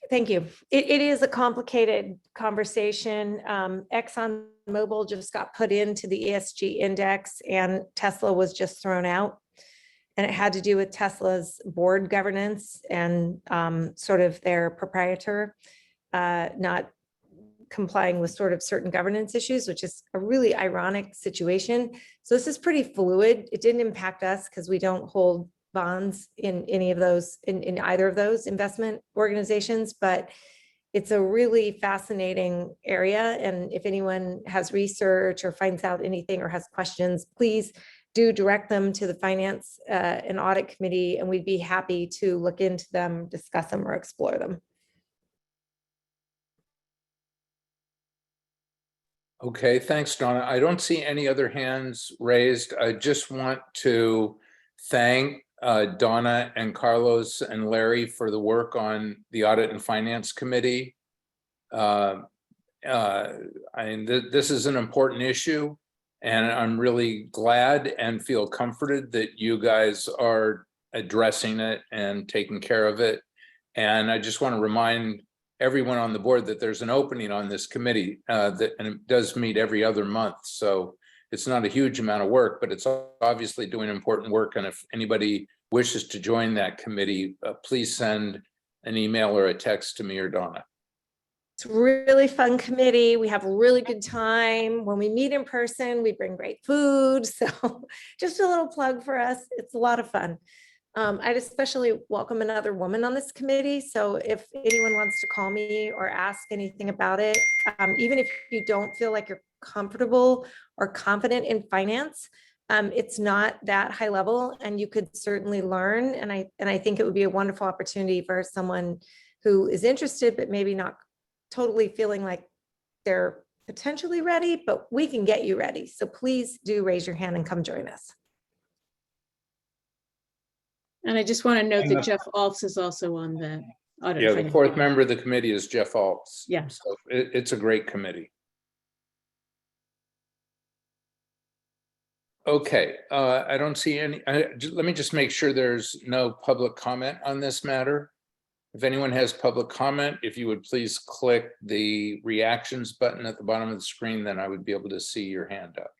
Thank you. It is a complicated conversation. ExxonMobil just got put into the ESG index and Tesla was just thrown out. And it had to do with Tesla's board governance and sort of their proprietor not complying with sort of certain governance issues, which is a really ironic situation. So this is pretty fluid. It didn't impact us because we don't hold bonds in any of those, in either of those investment organizations, but it's a really fascinating area. And if anyone has research or finds out anything or has questions, please do direct them to the Finance and Audit Committee, and we'd be happy to look into them, discuss them, or explore them. Okay, thanks, Donna. I don't see any other hands raised. I just want to thank Donna and Carlos and Larry for the work on the Audit and Finance Committee. This is an important issue, and I'm really glad and feel comforted that you guys are addressing it and taking care of it. And I just want to remind everyone on the board that there's an opening on this committee and it does meet every other month. So it's not a huge amount of work, but it's obviously doing important work. And if anybody wishes to join that committee, please send an email or a text to me or Donna. It's a really fun committee. We have a really good time. When we meet in person, we bring great food. So just a little plug for us. It's a lot of fun. I'd especially welcome another woman on this committee. So if anyone wants to call me or ask anything about it, even if you don't feel like you're comfortable or confident in finance, it's not that high level and you could certainly learn. And I think it would be a wonderful opportunity for someone who is interested, but maybe not totally feeling like they're potentially ready, but we can get you ready. So please do raise your hand and come join us. And I just want to note that Jeff Alts is also on the audit. Yeah, the fourth member of the committee is Jeff Alts. Yeah. So it's a great committee. Okay, I don't see any. Let me just make sure there's no public comment on this matter. If anyone has public comment, if you would please click the reactions button at the bottom of the screen, then I would be able to see your hand up.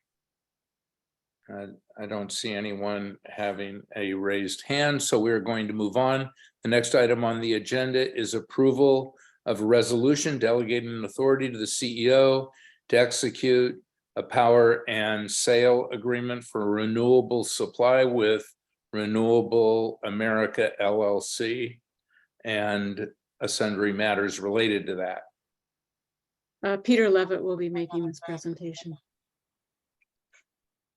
I don't see anyone having a raised hand, so we're going to move on. The next item on the agenda is approval of a resolution delegating authority to the CEO to execute a power and sale agreement for renewable supply with Renewable America LLC, and sundry matters related to that. Peter Levitt will be making this presentation.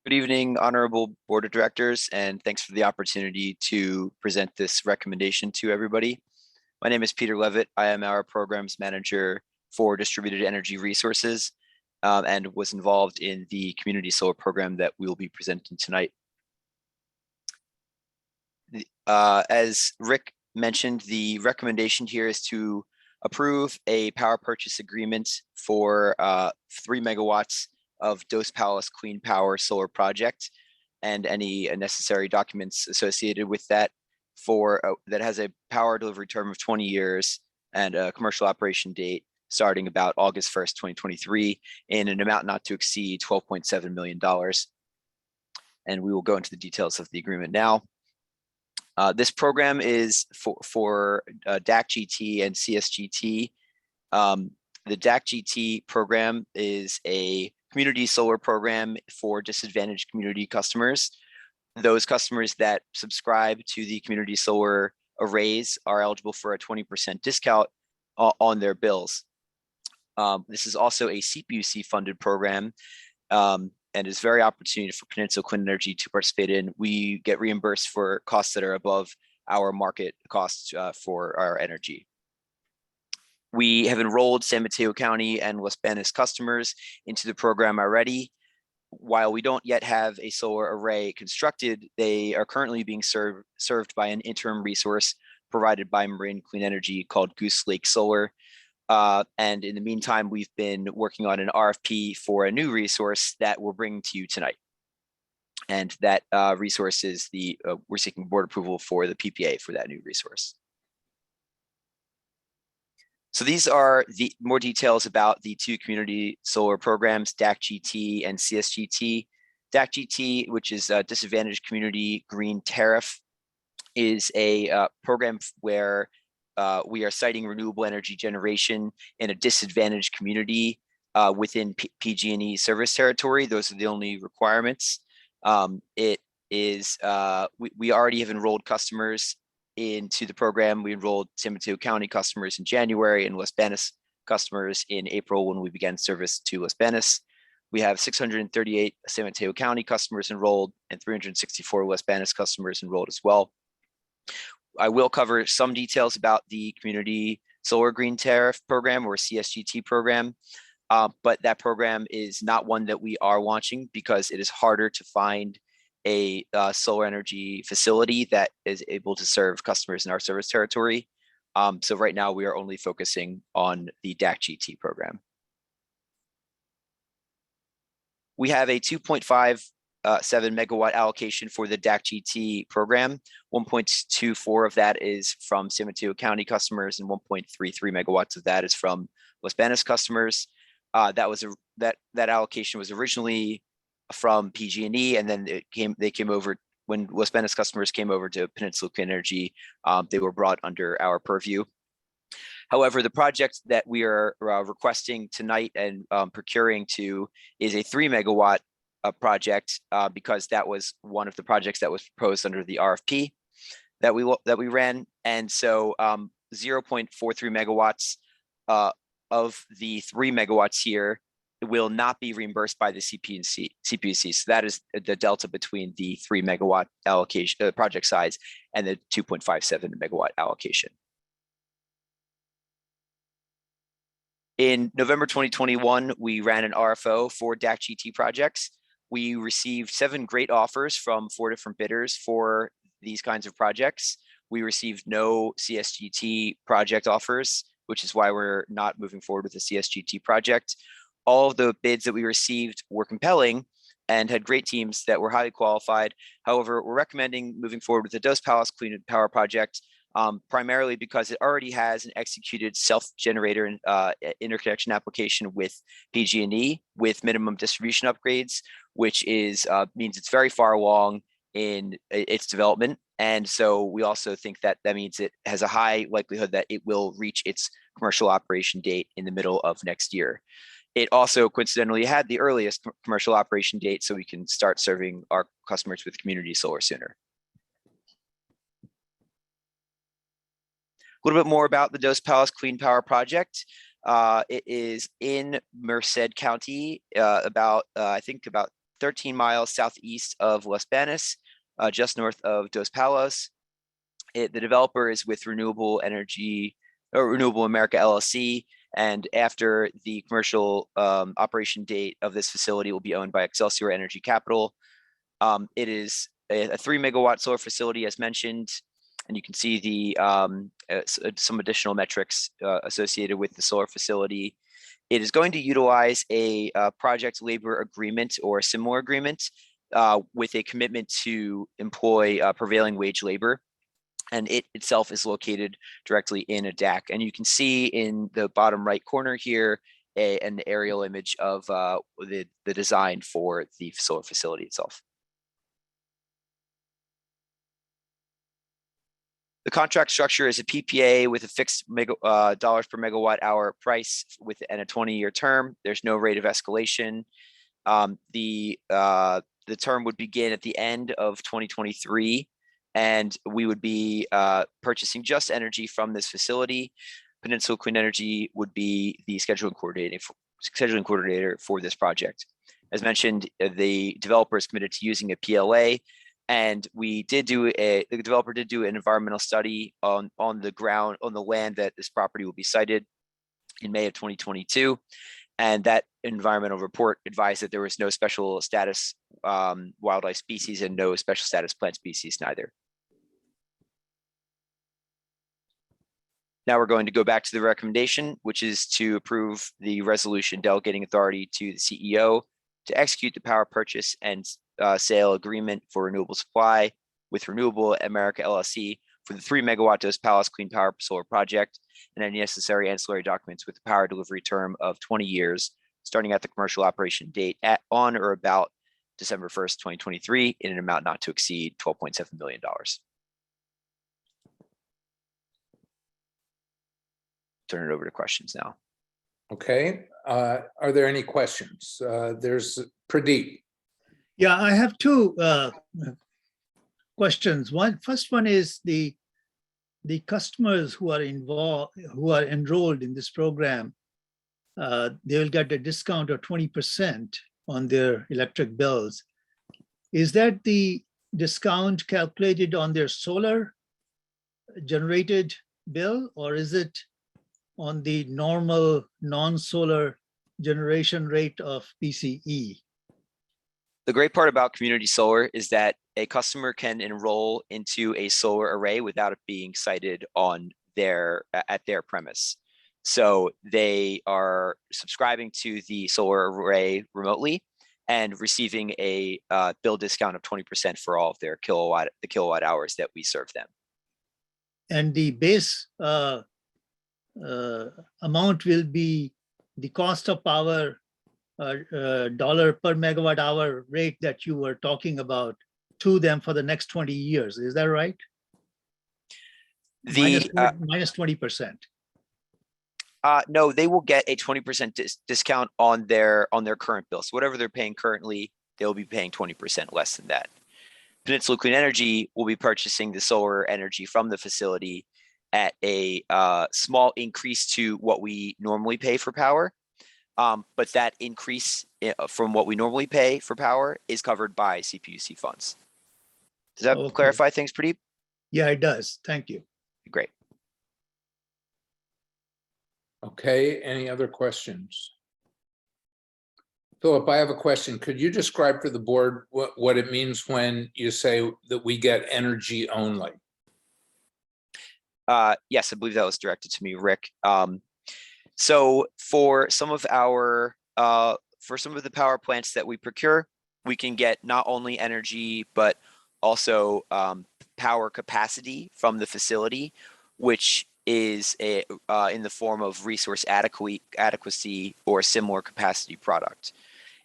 Good evening, Honorable Board of Directors, and thanks for the opportunity to present this recommendation to everybody. My name is Peter Levitt. I am our Programs Manager for Distributed Energy Resources and was involved in the Community Solar Program that we will be presenting tonight. As Rick mentioned, the recommendation here is to approve a power purchase agreement for 3 megawatts of Dos Palace Clean Power Solar Project and any necessary documents associated with that that has a power delivery term of 20 years and a commercial operation date starting about August 1st, 2023 in an amount not to exceed $12.7 million. And we will go into the details of the agreement now. This program is for DAC GT and CSGT. The DAC GT program is a community solar program for disadvantaged community customers. Those customers that subscribe to the community solar arrays are eligible for a 20% discount on their bills. This is also a CPUC funded program and is very opportunity for Peninsula Clean Energy to participate in. We get reimbursed for costs that are above our market costs for our energy. We have enrolled San Mateo County and Los Banos customers into the program already. While we don't yet have a solar array constructed, they are currently being served by an interim resource provided by Marin Clean Energy called Goose Lake Solar. And in the meantime, we've been working on an RFP for a new resource that we're bringing to you tonight. And that resource is we're seeking board approval for the PPA for that new resource. So these are the more details about the two community solar programs, DAC GT and CSGT. DAC GT, which is Disadvantaged Community Green Tariff, is a program where we are citing renewable energy generation in a disadvantaged community within PG&E service territory. Those are the only requirements. It is, we already have enrolled customers into the program. We enrolled San Mateo County customers in January and Los Banos customers in April when we began service to Los Banos. We have 638 San Mateo County customers enrolled and 364 Los Banos customers enrolled as well. I will cover some details about the Community Solar Green Tariff Program or CSGT program, but that program is not one that we are launching because it is harder to find a solar energy facility that is able to serve customers in our service territory. So right now we are only focusing on the DAC GT program. We have a 2.57 megawatt allocation for the DAC GT program. 1.24 of that is from San Mateo County customers and 1.33 megawatts of that is from Los Banos customers. That allocation was originally from PG&E, and then they came over when Los Banos customers came over to Peninsula Clean Energy. They were brought under our purview. However, the project that we are requesting tonight and procuring to is a 3 megawatt project because that was one of the projects that was proposed under the RFP that we ran, and so 0.43 megawatts of the 3 megawatts here will not be reimbursed by the CPUC. So that is the delta between the 3 megawatt allocation project size and the 2.57 megawatt allocation. In November 2021, we ran an RFO for DAC GT projects. We received 7 great offers from 4 different bidders for these kinds of projects. We received no CSGT project offers, which is why we're not moving forward with the CSGT project. All of the bids that we received were compelling and had great teams that were highly qualified. However, we're recommending moving forward with the Dos Palace Clean Power project, primarily because it already has an executed self-generator interconnection application with PG&E with minimum distribution upgrades, which is means it's very far along in its development. And so we also think that that means it has a high likelihood that it will reach its commercial operation date in the middle of next year. It also coincidentally had the earliest commercial operation date, so we can start serving our customers with community solar sooner. little bit more about the Ppas Clean Power Project. It is in Merced County, I think about 13 miles southeast of Los Banos, just north of Dos Palos. The developer is with Renewable America LLC, and after the commercial operation date of this facility will be owned by Excelsior Energy Capital. It is a 3 megawatt solar facility, as mentioned, and you can see the some additional metrics associated with the solar facility. It is going to utilize a project labor agreement or a similar agreement with a commitment to employ prevailing wage labor. And it itself is located directly in a DAC. And you can see in the bottom right corner here an aerial image of the design for the solar facility itself. The contract structure is a PPA with a fixed dollars per megawatt hour price and a 20-year term. There's no rate of escalation. The term would begin at the end of 2023, and we would be purchasing just energy from this facility. Peninsula Clean Energy would be the scheduling coordinator for this project. As mentioned, the developer is committed to using a PLA. And the developer did do an environmental study on the land that this property will be sited in May of 2022. And that environmental report advised that there was no special status wildlife species and no special status plant species neither. Now we're going to go back to the recommendation, which is to approve the resolution delegating authority to the CEO to execute the power purchase and sale agreement for renewable supply with Renewable America LLC for the 3 megawatt Dos Palos Clean Power Solar Project and any necessary ancillary documents with the power delivery term of 20 years, starting at the commercial operation date on or about December 1st, 2023, in an amount not to exceed $12.7 million. Turn it over to questions now. Okay, are there any questions? There's Pradeep. Yeah, I have two questions. First one is the customers who are enrolled in this program, they will get a discount of 20% on their electric bills. Is that the discount calculated on their solar generated bill, or is it on the normal non-solar generation rate of PCE? The great part about community solar is that a customer can enroll into a solar array without it being sited on at their premise. So they are subscribing to the solar array remotely and receiving a bill discount of 20% for all of their kilowatt hours that we serve them. And the base amount will be the cost of power dollar per megawatt hour rate that you were talking about to them for the next 20 years. Is that right? Minus 20%. No, they will get a 20% discount on their current bill. So whatever they're paying currently, they'll be paying 20% less than that. Peninsula Clean Energy will be purchasing the solar energy from the facility at a small increase to what we normally pay for power. But that increase from what we normally pay for power is covered by CPUC funds. Does that clarify things, Pradeep? Yeah, it does. Thank you. Great. Okay, any other questions? Philip, I have a question. Could you describe for the board what it means when you say that we get energy only? Yes, I believe that was directed to me, Rick. So for some of the power plants that we procure, we can get not only energy, but also power capacity from the facility, which is in the form of resource adequacy or similar capacity product.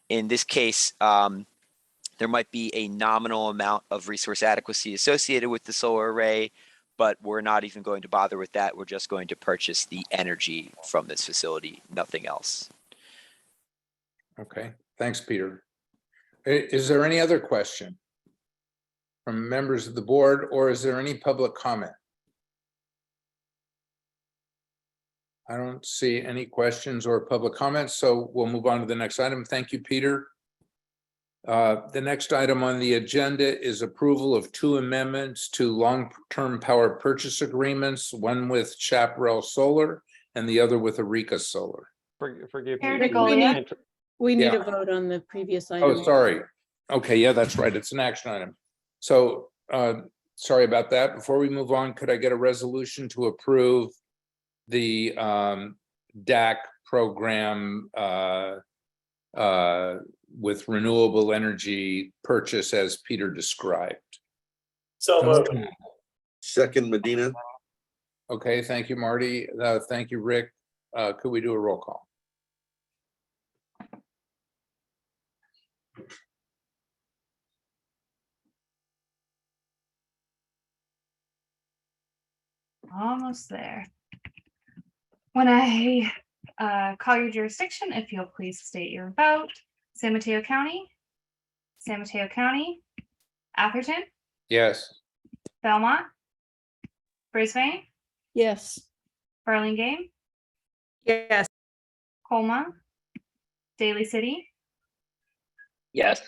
In this case, there might be a nominal amount of resource adequacy associated with the solar array, but we're not even going to bother with that. We're just going to purchase the energy from this facility, nothing else. Okay, thanks, Peter. Is there any other question from members of the board, or is there any public comment? I don't see any questions or public comments, so we'll move on to the next item. Thank you, Peter. The next item on the agenda is approval of 2 amendments to long-term power purchase agreements, one with Chaparral Solar and the other with Eureka Solar. Forgive Chair me. DeGolia. We need Yeah. a vote on the previous item. Oh, sorry. Okay, yeah, that's right. It's an action item. So, sorry about that. Before we move on, could I get a resolution to approve the DAC program with renewable energy purchase as Peter described? So moved. Second, Medina. Okay, thank you, Marty. Thank you, Rick. Could we do a roll call? Almost there. When I call your jurisdiction, if you'll please state your vote. San Mateo County, San Mateo County, Atherton, Yes. Belmont, Brisbane, Yes. Burlingame, Yes. Colma, Daly City, Yes.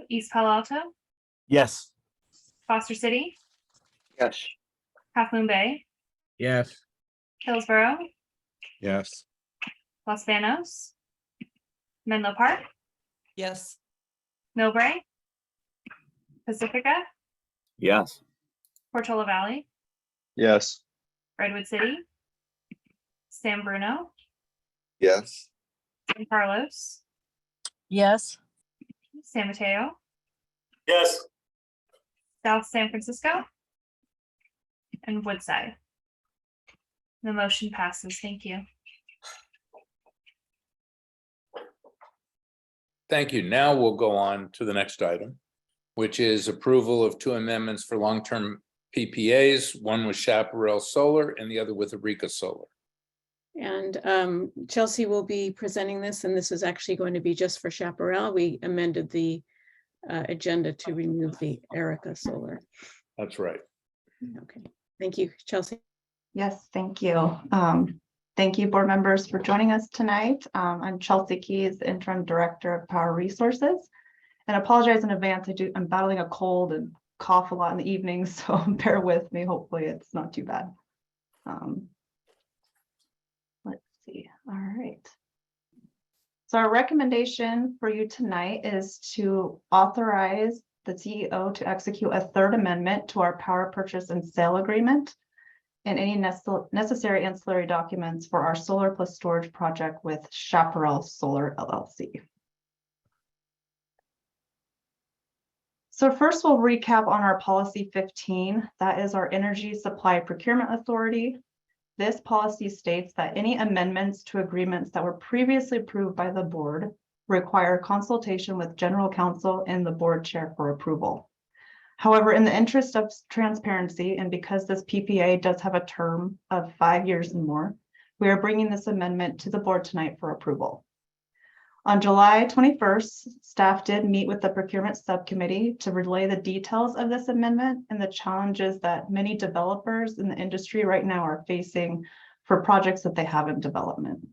East Palo Alto, Yes. Foster City, Yes. Half Moon Bay, Yes. Hillsborough, Yes. Los Banos, Menlo Park, Yes. Millbrae, Pacifica, Yes. Portola Valley, Yes. Redwood City, San Bruno, Yes. San Carlos, Yes. San Mateo, Yes. South San Francisco, and Woodside. The motion passes. Thank you. Thank you. Now we'll go on to the next item, which is approval of 2 amendments for long-term PPAs, one with Chaparral Solar and the other with Eureka Solar. And Chelsea will be presenting this, and this is actually going to be just for Chaparral. We amended the agenda to remove the Eureka Solar. That's right. Okay, thank you, Chelsea. Yes, thank you. Thank you, board members, for joining us tonight. I'm Chelsea Keys, Interim Director of Power Resources, and apologize in advance. I'm battling a cold and cough a lot in the evenings, so bear with me. Hopefully it's not too bad. Let's see. All right. So our recommendation for you tonight is to authorize the CEO to execute a 3rd amendment to our power purchase and sale agreement and any necessary ancillary documents for our solar plus storage project with Chaparral Solar LLC. So first we'll recap on our policy 15. That is our energy supply procurement authority. This policy states that any amendments to agreements that were previously approved by the board require consultation with general counsel and the board chair for approval. However, in the interest of transparency, and because this PPA does have a term of 5 years and more, we are bringing this amendment to the board tonight for approval. On July 21st, staff did meet with the Procurement Subcommittee to relay the details of this amendment and the challenges that many developers in the industry right now are facing for projects that they have in development.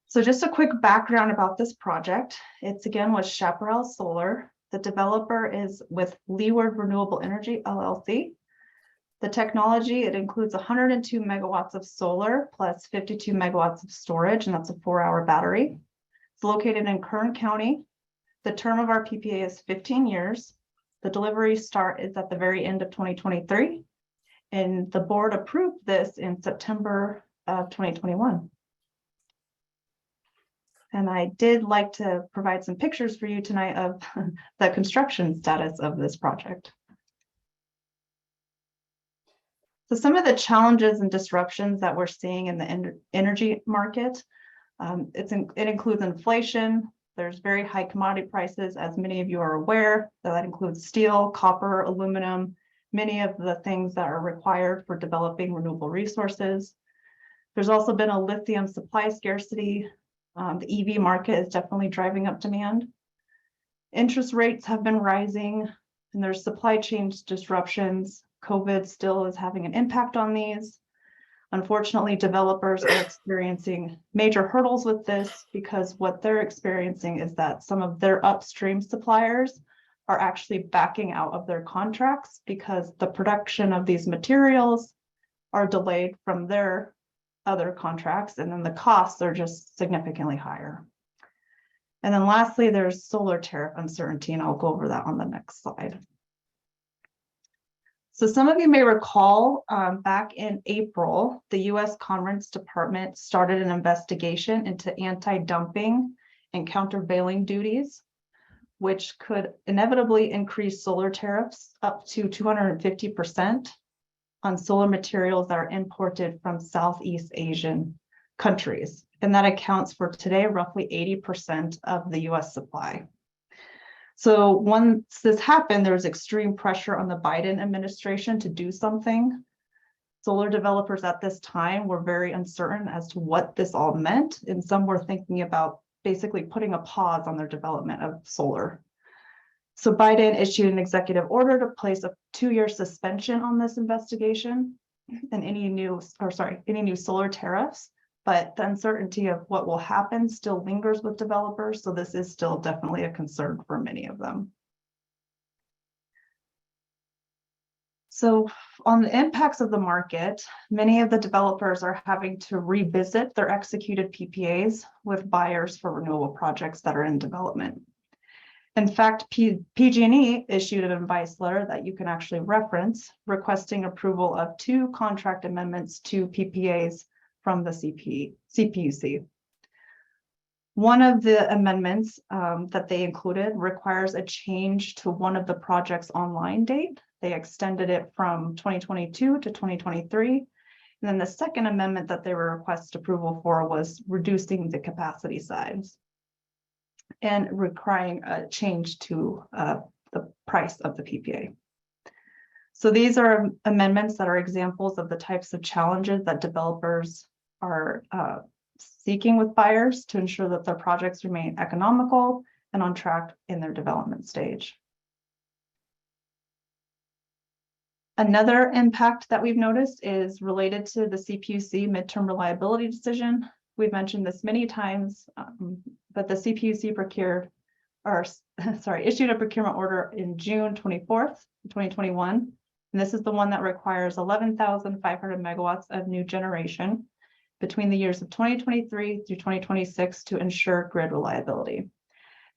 So just a quick background about this project. It's again with Chaparral Solar. The developer is with Leeward Renewable Energy LLC. The technology, it includes 102 megawatts of solar plus 52 megawatts of storage, and that's a 4-hour battery. It's located in Kern County. The term of our PPA is 15 years. The delivery start is at the very end of 2023. And the board approved this in September of 2021. And I did like to provide some pictures for you tonight of the construction status of this project. So some of the challenges and disruptions that we're seeing in the energy market, it includes inflation. There's very high commodity prices, as many of you are aware. That includes steel, copper, aluminum, many of the things that are required for developing renewable resources. There's also been a lithium supply scarcity. The EV market is definitely driving up demand. Interest rates have been rising, and there's supply chain disruptions. COVID still is having an impact on these. Unfortunately, developers are experiencing major hurdles with this because what they're experiencing is that some of their upstream suppliers are actually backing out of their contracts because the production of these materials are delayed from their other contracts, and then the costs are just significantly higher. And then lastly, there's solar tariff uncertainty, and I'll go over that on the next slide. So some of you may recall back in April, the U.S. Commerce Department started an investigation into anti-dumping and countervailing duties, which could inevitably increase solar tariffs up to 250% on solar materials that are imported from Southeast Asian countries. And that accounts for today roughly 80% of the US supply. So once this happened, there was extreme pressure on the Biden administration to do something. Solar developers at this time were very uncertain as to what this all meant, and some were thinking about basically putting a pause on their development of solar. So Biden issued an executive order to place a 2-year suspension on this investigation and any new solar tariffs, but the uncertainty of what will happen still lingers with developers. So this is still definitely a concern for many of them. So on the impacts of the market, many of the developers are having to revisit their executed PPAs with buyers for renewable projects that are in development. In fact, PG&E issued an advice letter that you can actually reference, requesting approval of 2 contract amendments to PPAs from the CPUC. One of the amendments that they included requires a change to one of the project's online date. They extended it from 2022 to 2023. And then the second amendment that they were requested approval for was reducing the capacity size and requiring a change to the price of the PPA. So these are amendments that are examples of the types of challenges that developers are seeking with buyers to ensure that their projects remain economical and on track in their development stage. Another impact that we've noticed is related to the CPUC midterm reliability decision. We've mentioned this many times, but the CPUC issued a procurement order in June 24th, 2021. And this is the one that requires 11,500 megawatts of new generation between the years of 2023 through 2026 to ensure grid reliability.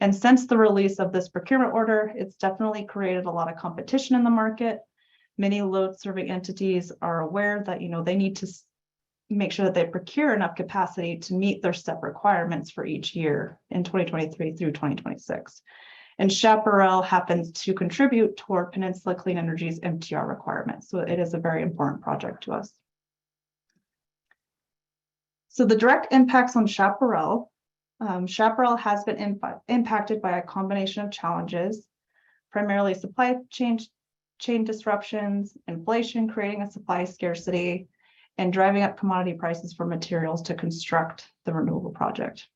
And since the release of this procurement order, it's definitely created a lot of competition in the market. Many load serving entities are aware that they need to make sure that they procure enough capacity to meet their step requirements for each year in 2023 through 2026. And Chaparral happens to contribute toward Peninsula Clean Energy's MTR requirements. So it is a very important project to us. So the direct impacts on Chaparral. Chaparral has been impacted by a combination of challenges, primarily supply chain disruptions, inflation creating a supply scarcity, and driving up commodity prices for materials to construct the renewable project.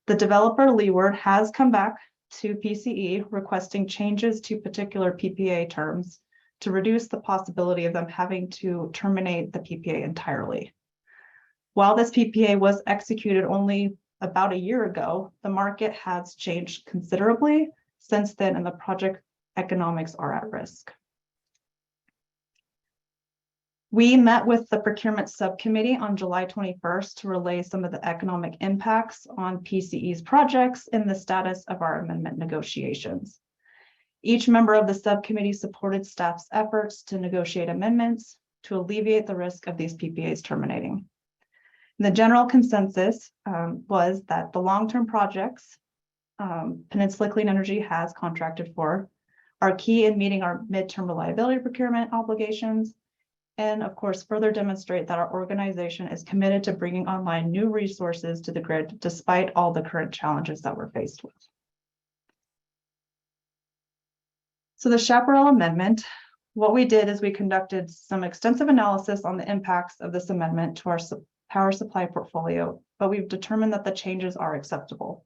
The developer Leeward has come back to PCE requesting changes to particular PPA terms to reduce the possibility of them having to terminate the PPA entirely. While this PPA was executed only about a year ago, the market has changed considerably since then, and the project economics are at risk. We met with the Procurement Subcommittee on July 21st to relay some of the economic impacts on PCE's projects and the status of our amendment negotiations. Each member of the subcommittee supported staff's efforts to negotiate amendments to alleviate the risk of these PPAs terminating. And the general consensus was that the long-term projects Peninsula Clean Energy has contracted for are key in meeting our midterm reliability procurement obligations, and of course, further demonstrate that our organization is committed to bringing online new resources to the grid despite all the current challenges that we're faced with. So the Chaparral Amendment, what we did is we conducted some extensive analysis on the impacts of this amendment to our power supply portfolio, but we've determined that the changes are acceptable.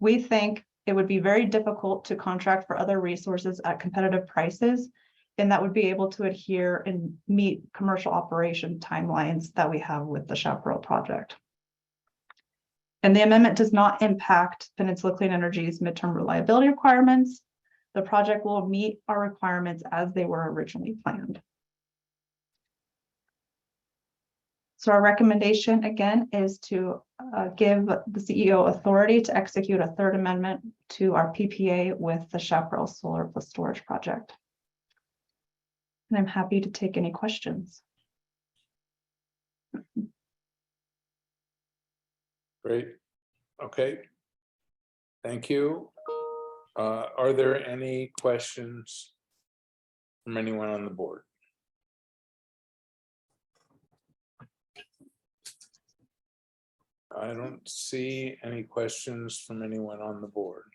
We think it would be very difficult to contract for other resources at competitive prices And that would be able to adhere and meet commercial operation timelines that we have with the Chaparral project. And the amendment does not impact Peninsula Clean Energy's midterm reliability requirements. The project will meet our requirements as they were originally planned. So our recommendation again is to give the CEO authority to execute a third amendment to our PPA with the Chaparral Solar Plus Storage project. And I'm happy to take any questions. Great. Okay. Thank you. Are there any questions from anyone on the board? I don't see any questions from anyone on the board.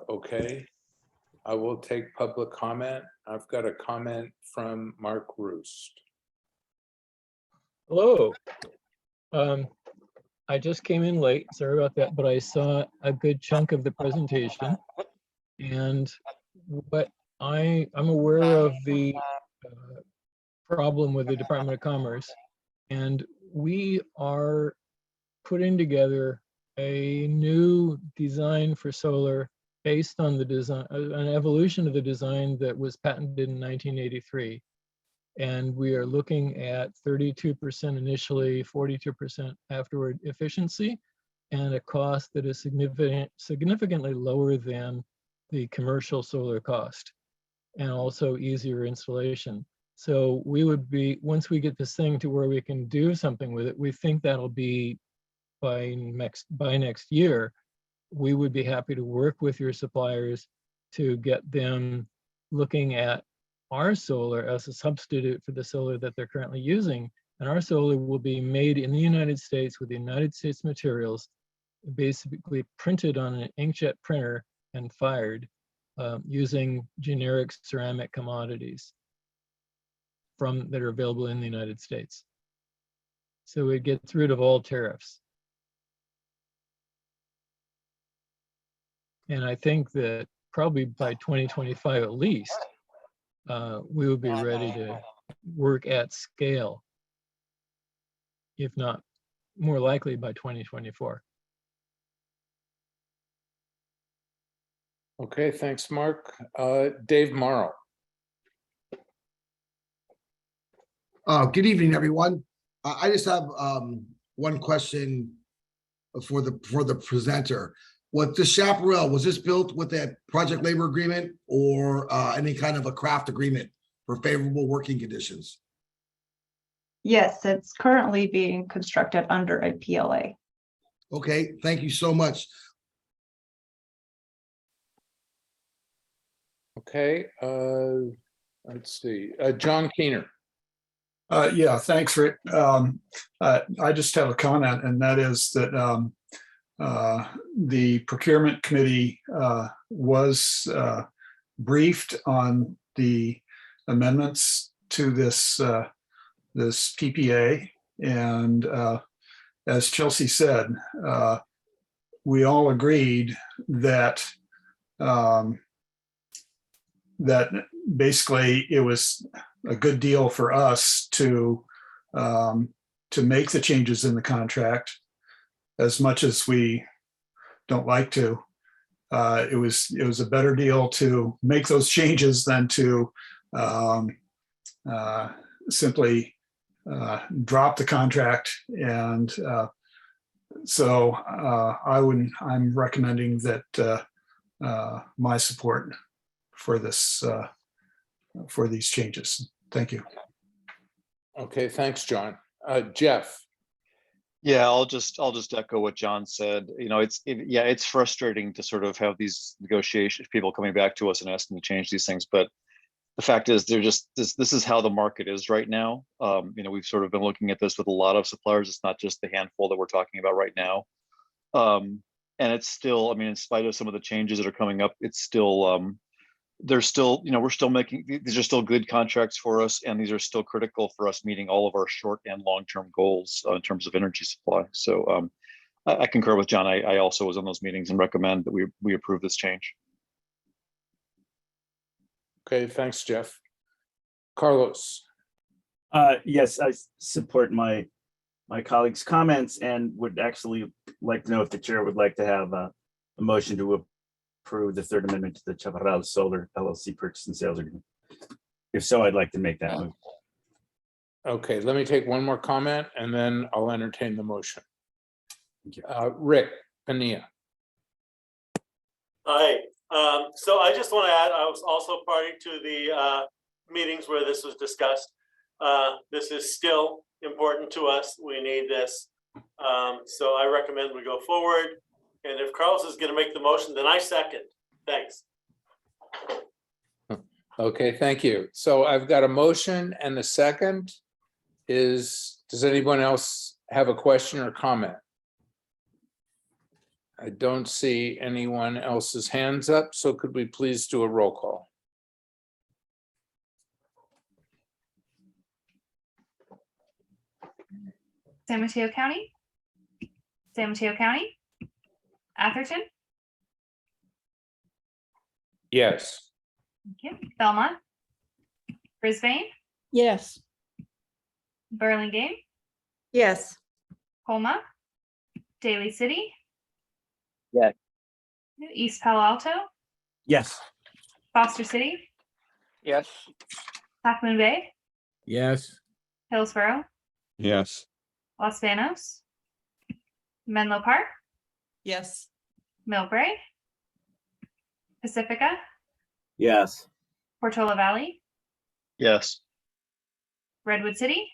Okay. I will take public comment. I've got a comment from Mark Roost. Hello. I just came in late, sorry about that, but I saw a good chunk of the presentation. And what I'm aware of the problem with the Department of Commerce, and we are putting together a new design for solar based on the design, an evolution of the design that was patented in 1983. And we are looking at 32% initially, 42% afterward efficiency, and a cost that is significantly lower than the commercial solar cost, and also easier installation. So we would be, once we get this thing to where we can do something with it, we think that'll be by next year. We would be happy to work with your suppliers to get them looking at our solar as a substitute for the solar that they're currently using. And our solar will be made in the United States with the United States materials, basically printed on an inkjet printer and fired using generic ceramic commodities that are available in the United States. So it gets rid of all tariffs. And I think that probably by 2025 at least, we will be ready to work at scale, if not more likely by 2024. Okay, thanks, Mark. Dave Morrow. Good evening, everyone. I just have one question for the presenter. What the Chaparral, was this built with a project labor agreement or any kind of a craft agreement for favorable working conditions? Yes, it's currently being constructed under a PLA. Okay, thank you so much. Okay, let's see, John Keener. Yeah, thanks, Rick. I just have a comment, and that is that the procurement committee was briefed on the amendments to this this PPA, and as Chelsea said, we all agreed that that basically it was a good deal for us to make the changes in the contract. As much as we don't like to, it was a better deal to make those changes than to simply drop the contract. And so I'm recommending that my support for this for these changes. Thank you. Okay, thanks, John. Jeff. Yeah, I'll just echo what John said. You know, it's frustrating to sort of have these negotiations, people coming back to us and asking to change these things. But the fact is, they're just this is how the market is right now. You know, we've sort of been looking at this with a lot of suppliers. It's not just the handful that we're talking about right now. And it's still, I mean, in spite of some of the changes that are coming up, it's still there's still, you know, we're still making, these are still good contracts for us, and these are still critical for us meeting all of our short and long-term goals in terms of energy supply. So I concur with John. I also was on those meetings and recommend that we approve this change. Okay, thanks, Jeff. Carlos. Yes, I support my colleagues' comments and would actually like to know if the chair would like to have a motion to approve the third amendment to the Chaparral Solar LLC purchase and sales agreement. If so, I'd like to make that move. Okay, let me take one more comment and then I'll entertain the motion. Rick Pania. Hi, so I just want to add, I was also party to the meetings where this was discussed. This is still important to us. We need this. So I recommend we go forward. And if Carlos is going to make the motion, then I second. Thanks. Okay, thank you. So I've got a motion and a second. Does anyone else have a question or comment? I don't see anyone else's hands up, so could we please do a roll call? San Mateo County, San Mateo County, Atherton, Yes. thank you. Belmont, Brisbane, Yes. Burlingame, Yes. Colma, Daly City, Yes. East Palo Alto, Yes. Foster City, Yes. Half Moon Bay, Yes. Hillsborough, Yes. Los Banos, Menlo Park, Yes. Millbrae, Pacifica, Yes. Portola Valley, Yes. Redwood City,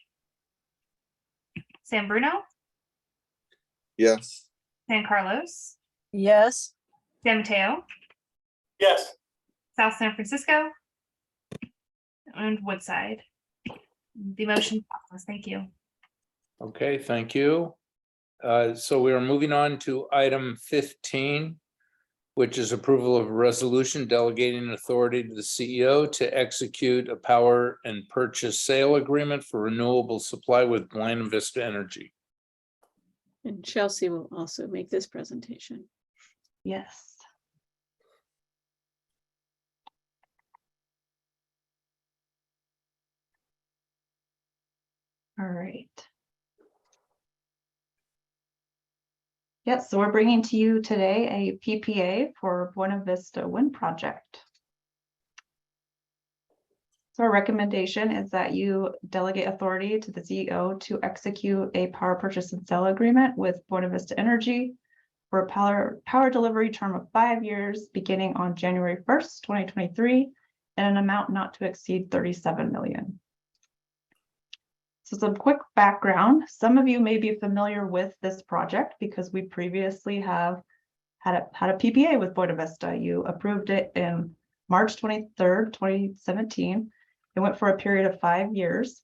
San Bruno, Yes. San Carlos, Yes. San Mateo, Yes. South San Francisco, and Woodside. The motion passes. Thank you. Okay, thank you. So we are moving on to item 15, which is approval of a resolution delegating authority to the CEO to execute a power and purchase sale agreement for renewable supply with Buena Vista Energy. And Chelsea will also make this presentation. Yes. All right. Yes, so we're bringing to you today a PPA for Buena Vista Wind Project. So our recommendation is that you delegate authority to the CEO to execute a power purchase and sale agreement with Buena Vista Energy for a power delivery term of 5 years, beginning on January 1st, 2023, and an amount not to exceed 37 million. So some quick background. Some of you may be familiar with this project because we previously have had a PPA with Buena Vista. You approved it in March 23rd, 2017. It went for a period of 5 years.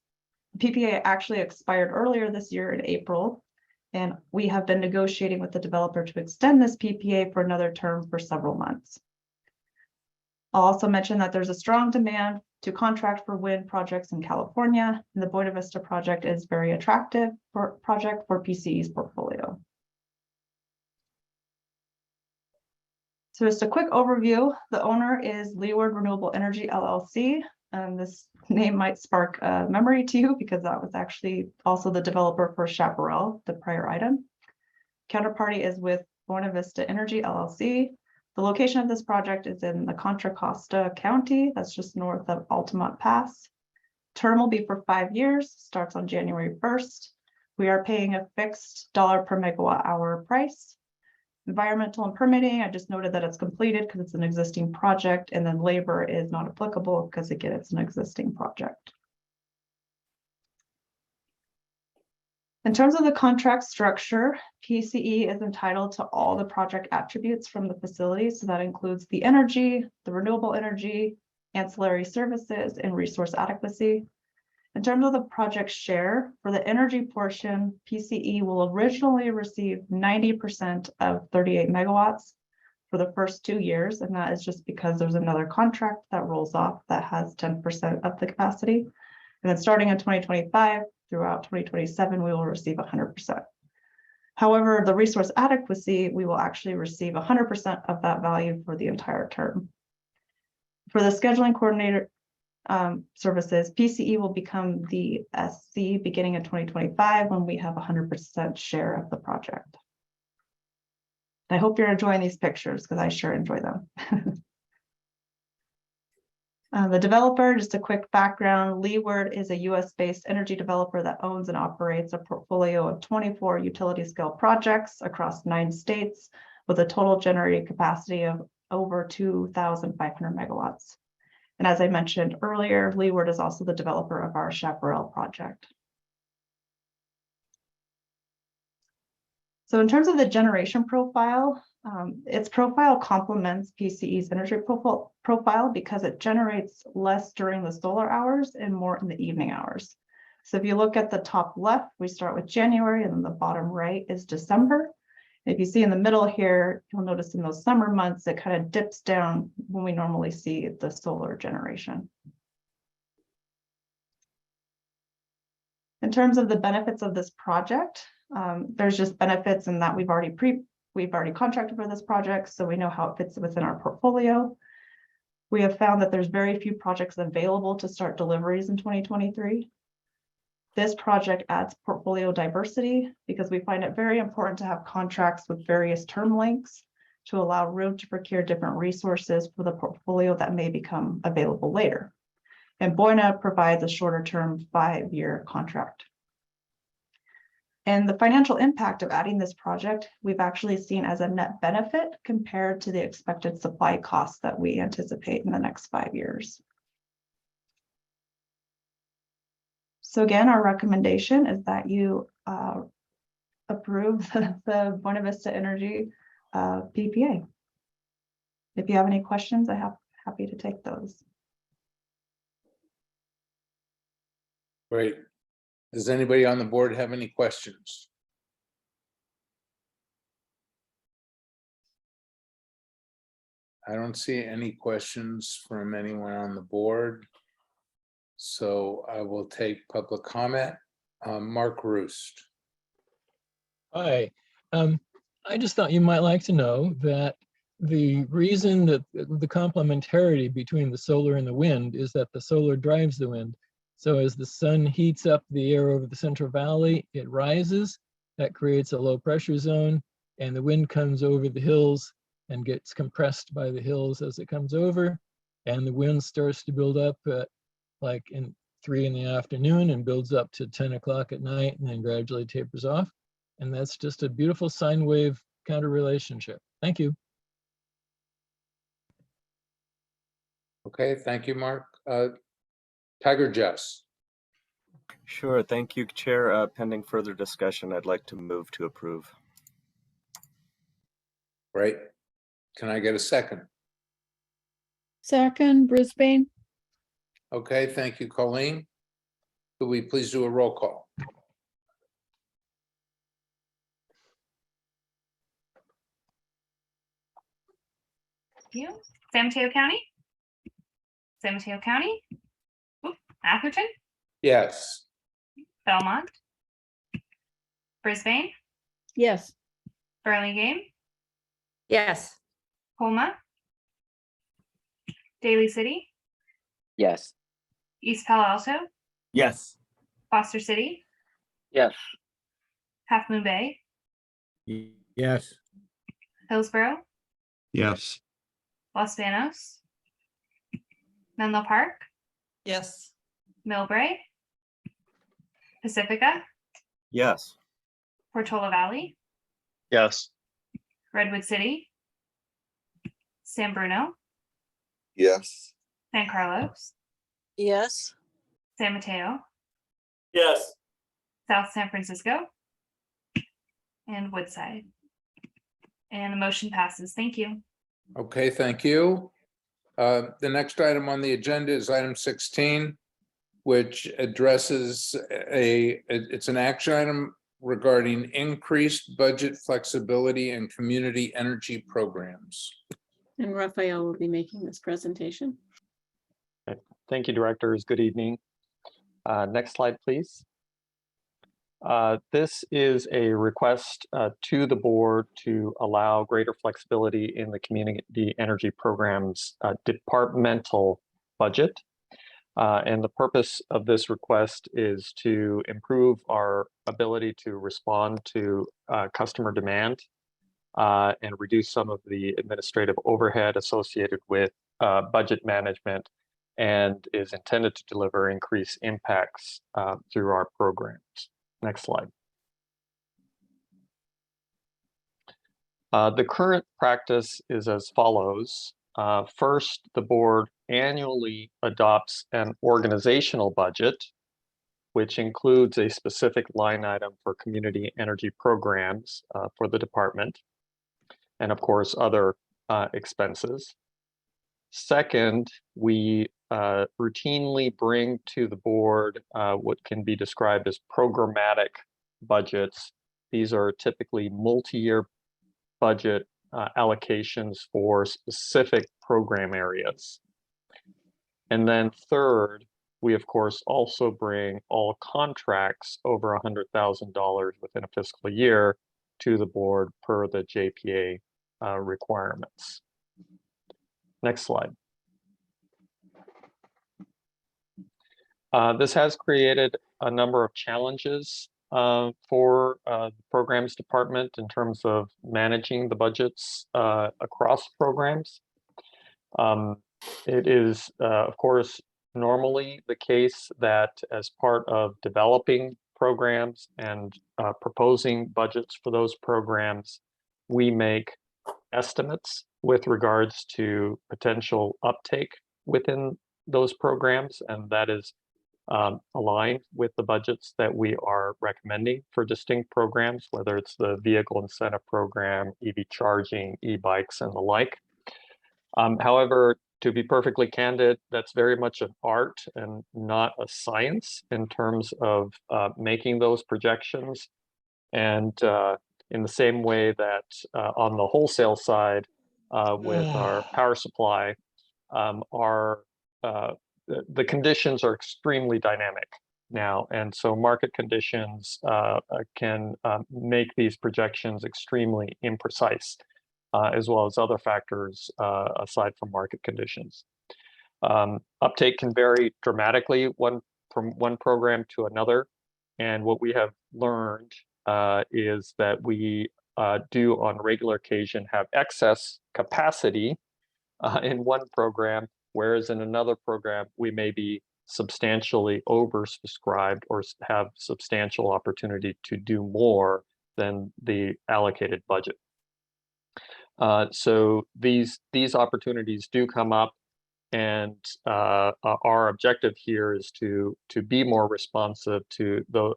The PPA actually expired earlier this year in April, and we have been negotiating with the developer to extend this PPA for another term for several months. I'll also mention that there's a strong demand to contract for wind projects in California, and the Buena Vista project is very attractive project for PCE's portfolio. So just a quick overview, the owner is Leeward Renewable Energy LLC, and this name might spark a memory to you because that was actually also the developer for Chaparral, the prior item. Counterparty is with Buena Vista Energy LLC. The location of this project is in the Contra Costa County, that's just north of Altamont Pass. Term will be for 5 years, starts on January 1st. We are paying a fixed $1 per megawatt hour price. Environmental and permitting, I just noted that it's completed because it's an existing project, and then labor is not applicable because again, it's an existing project. In terms of the contract structure, PCE is entitled to all the project attributes from the facility. So that includes the energy, the renewable energy, ancillary services, and resource adequacy. In terms of the project share, for the energy portion, PCE will originally receive 90% of 38 megawatts for the first 2 years. And that is just because there's another contract that rolls off that has 10% of the capacity. And then starting in 2025, throughout 2027, we will receive 100%. However, the resource adequacy, we will actually receive 100% of that value for the entire term. For the scheduling coordinator services, PCE will become the SC beginning in 2025 when we have 100% share of the project. I hope you're enjoying these pictures because I sure enjoy them. The developer, just a quick background, Leeward is a US-based energy developer that owns and operates a portfolio of 24 utility scale projects across 9 states with a total generating capacity of over 2,500 megawatts. And as I mentioned earlier, Leeward is also the developer of our Chaparral project. So in terms of the generation profile, its profile complements PCE's energy profile because it generates less during the solar hours and more in the evening hours. So if you look at the top left, we start with January, and then the bottom right is December. If you see in the middle here, you'll notice in those summer months, it kind of dips down when we normally see the solar generation. In terms of the benefits of this project, there's just benefits in that we've already contracted for this project, so we know how it fits within our portfolio. We have found that there's very few projects available to start deliveries in 2023. This project adds portfolio diversity because we find it very important to have contracts with various term lengths to allow room to procure different resources for the portfolio that may become available later. And Boyna provides a shorter term 5-year contract. And the financial impact of adding this project, we've actually seen as a net benefit compared to the expected supply costs that we anticipate in the next 5 years. So again, our recommendation is that you approve the Buena Vista Energy PPA. If you have any questions, I'm happy to take those. Great. Does anybody on the board have any questions? I don't see any questions from anyone on the board. So I will take public comment. Mark Roost. Hi, I just thought you might like to know that the reason that the complementarity between the solar and the wind is that the solar drives the wind. So as the sun heats up the air over the Central Valley, it rises, that creates a low pressure zone, and the wind comes over the hills and gets compressed by the hills as it comes over, and the wind starts to build up at like in 3 in the afternoon and builds up to 10 o'clock at night and then gradually tapers off. And that's just a beautiful sine wave counter relationship. Thank you. Okay, thank you, Mark. Tiger Jess. Sure, thank you, Chair. Pending further discussion, I'd like to move to approve. Right. Can I get a second? Second, Brisbane. Okay, thank you, Colleen. Could we please do a roll call? Thank you. San Mateo County? San Mateo County? Oop, Atherton? Yes. Belmont? Brisbane? Yes. Burlingame? Yes. Colma? Daly City? Yes. East Palo Alto? Yes. Foster City? Yes. Half Moon Bay? Yes. Hillsborough? Yes. Los Banos? Menlo Park? Yes. Millbrae? Pacifica? Yes. Portola Valley? Yes. Redwood City? San Bruno? Yes. San Carlos? Yes. San Mateo? Yes. South San Francisco? And Woodside. And the motion passes. Thank you. Okay, thank you. The next item on the agenda is item 16, which addresses it's an action item regarding increased budget flexibility and community energy programs. And Raphael will be making this presentation. Thank you, directors. Good evening. Next slide, please. This is a request to the board to allow greater flexibility in the community energy programs departmental budget. And the purpose of this request is to improve our ability to respond to customer demand and reduce some of the administrative overhead associated with budget management, and is intended to deliver increased impacts through our programs. Next slide. The current practice is as follows. First, the board annually adopts an organizational budget, which includes a specific line item for community energy programs for the department, and of course, other expenses. Second, we routinely bring to the board what can be described as programmatic budgets. These are typically multi-year budget allocations for specific program areas. And then third, we of course also bring all contracts over $100,000 within a fiscal year to the board per the JPA requirements. Next slide. This has created a number of challenges for the programs department in terms of managing the budgets across programs. It is, of course, normally the case that as part of developing programs and proposing budgets for those programs, we make estimates with regards to potential uptake within those programs, and that is aligned with the budgets that we are recommending for distinct programs, whether it's the vehicle incentive program, EV charging, e-bikes, and the like. However, to be perfectly candid, that's very much an art and not a science in terms of making those projections. And in the same way that on the wholesale side with our power supply, the conditions are extremely dynamic now. And so market conditions can make these projections extremely imprecise, as well as other factors aside from market conditions. Uptake can vary dramatically from one program to another. And what we have learned is that we do on regular occasion have excess capacity in one program, whereas in another program, we may be substantially oversubscribed or have substantial opportunity to do more than the allocated budget. So these opportunities do come up, and our objective here is to be more responsive to the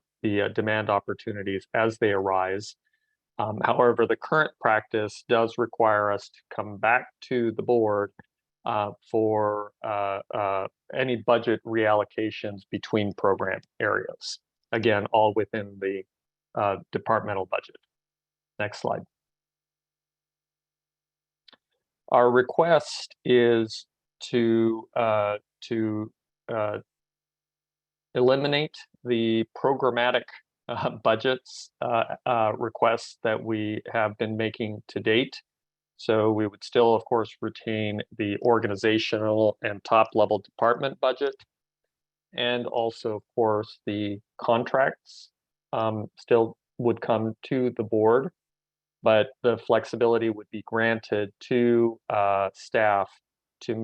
demand opportunities as they arise. However, the current practice does require us to come back to the board for any budget reallocations between program areas. Again, all within the departmental budget. Next slide. Our request is to eliminate the programmatic budgets requests that we have been making to date. So we would still, of course, retain the organizational and top-level department budget, and also, of course, the contracts still would come to the board, but the flexibility would be granted to staff to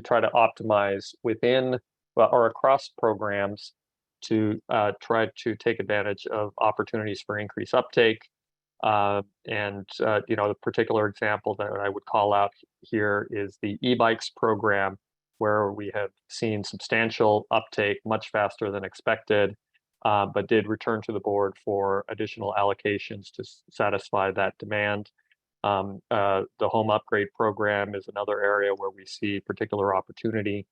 try to optimize within or across programs to try to take advantage of opportunities for increased uptake. The particular example that I would call out here is the e-bikes program, where we have seen substantial uptake much faster than expected, but did return to the board for additional allocations to satisfy that demand. The home upgrade program is another area where we see particular opportunity.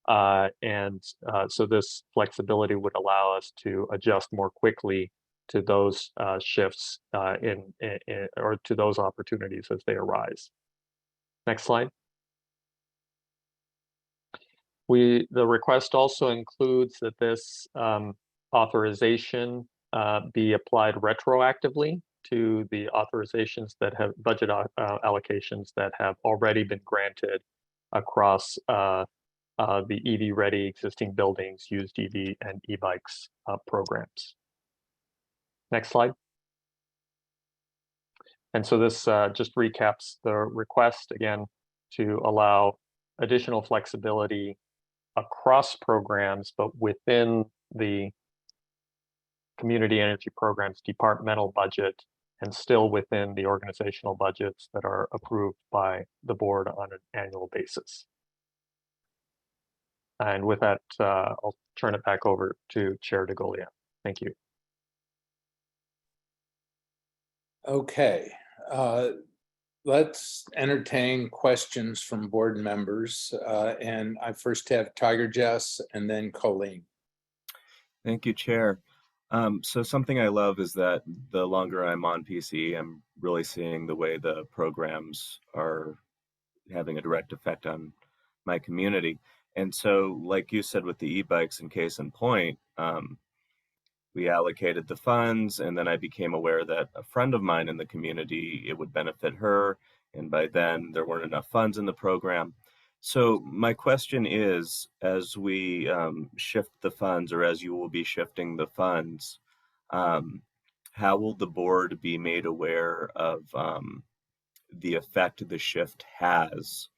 So this flexibility would allow us to adjust more quickly to those shifts or to those opportunities as they arise. Next slide. The request also includes that this authorization be applied retroactively to the authorizations that have budget allocations that have already been granted across the EV ready existing buildings, used EV and e-bikes programs. Next slide. And so this just recaps the request again to allow additional flexibility across programs, but within the community energy programs departmental budget and still within the organizational budgets that are approved by the board on an annual basis. And with that, I'll turn it back over to Chair DeGolia. Thank you. Okay, let's entertain questions from board members. And I first have Tiger Jess and then Colleen. Thank you, Chair. So something I love is that the longer I'm on PCE, I'm really seeing the way the programs are having a direct effect on my community. And so, like you said with the e-bikes, in case in point, we allocated the funds, and then I became aware that a friend of mine in the community, it would benefit her, and by then there weren't enough funds in the program. So my question is, as we shift the funds, or as you will be shifting the funds, how will the board be made aware of the effect the shift has?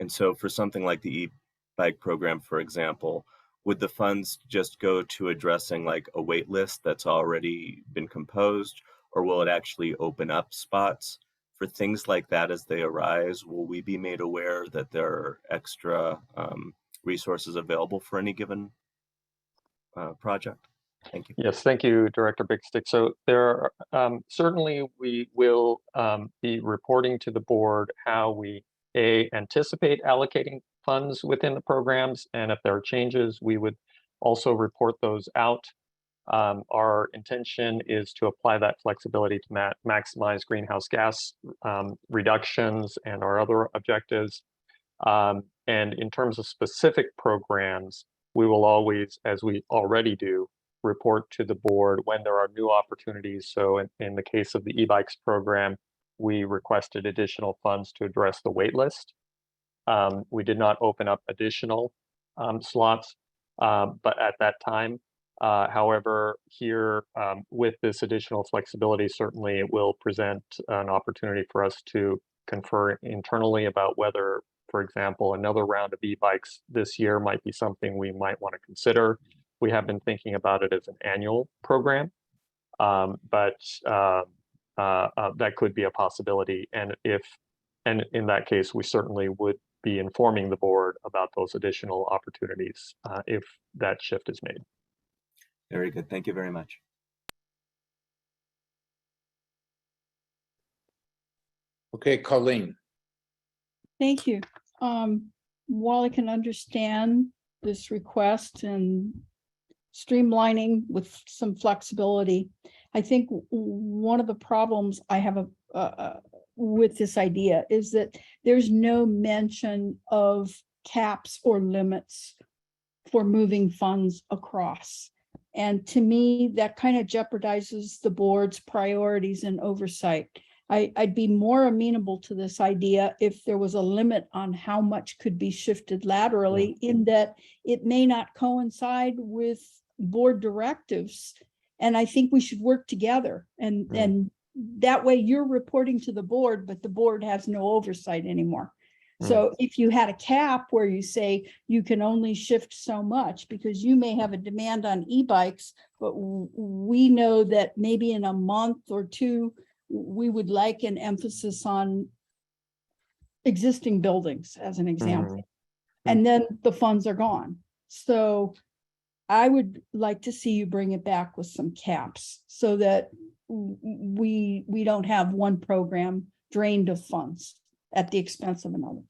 And so for something like the e-bike program, for example, would the funds just go to addressing like a wait list that's already been composed, or will it actually open up spots for things like that as they arise? Will we be made aware that there are extra resources available for any given project? Thank you. Yes, thank you, Director Bigstick. So there are, certainly we will be reporting to the board how we anticipate allocating funds within the programs, and if there are changes, we would also report those out. Our intention is to apply that flexibility to maximize greenhouse gas reductions and our other objectives. And in terms of specific programs, we will always, as we already do, report to the board when there are new opportunities. So in the case of the e-bikes program, we requested additional funds to address the wait list. We did not open up additional slots, but at that time, however, here with this additional flexibility, certainly it will present an opportunity for us to confer internally about whether, for example, another round of e-bikes this year might be something we might want to consider. We have been thinking about it as an annual program, but that could be a possibility. And in that case, we certainly would be informing the board about those additional opportunities if that shift is made. Very good. Thank you very much. Okay, Colleen. Thank you. While I can understand this request and streamlining with some flexibility, I think one of the problems I have with this idea is that there's no mention of caps or limits for moving funds across. And to me, that kind of jeopardizes the board's priorities and oversight. I'd be more amenable to this idea if there was a limit on how much could be shifted laterally, in that it may not coincide with board directives. And I think we should work together, and that way you're reporting to the board, but the board has no oversight anymore. So if you had a cap where you say you can only shift so much, because you may have a demand on e-bikes, but we know that maybe in a month or two, we would like an emphasis on existing buildings as an example, and then the funds are gone. So I would like to see you bring it back with some caps so that we don't have one program drained of funds at the expense of another.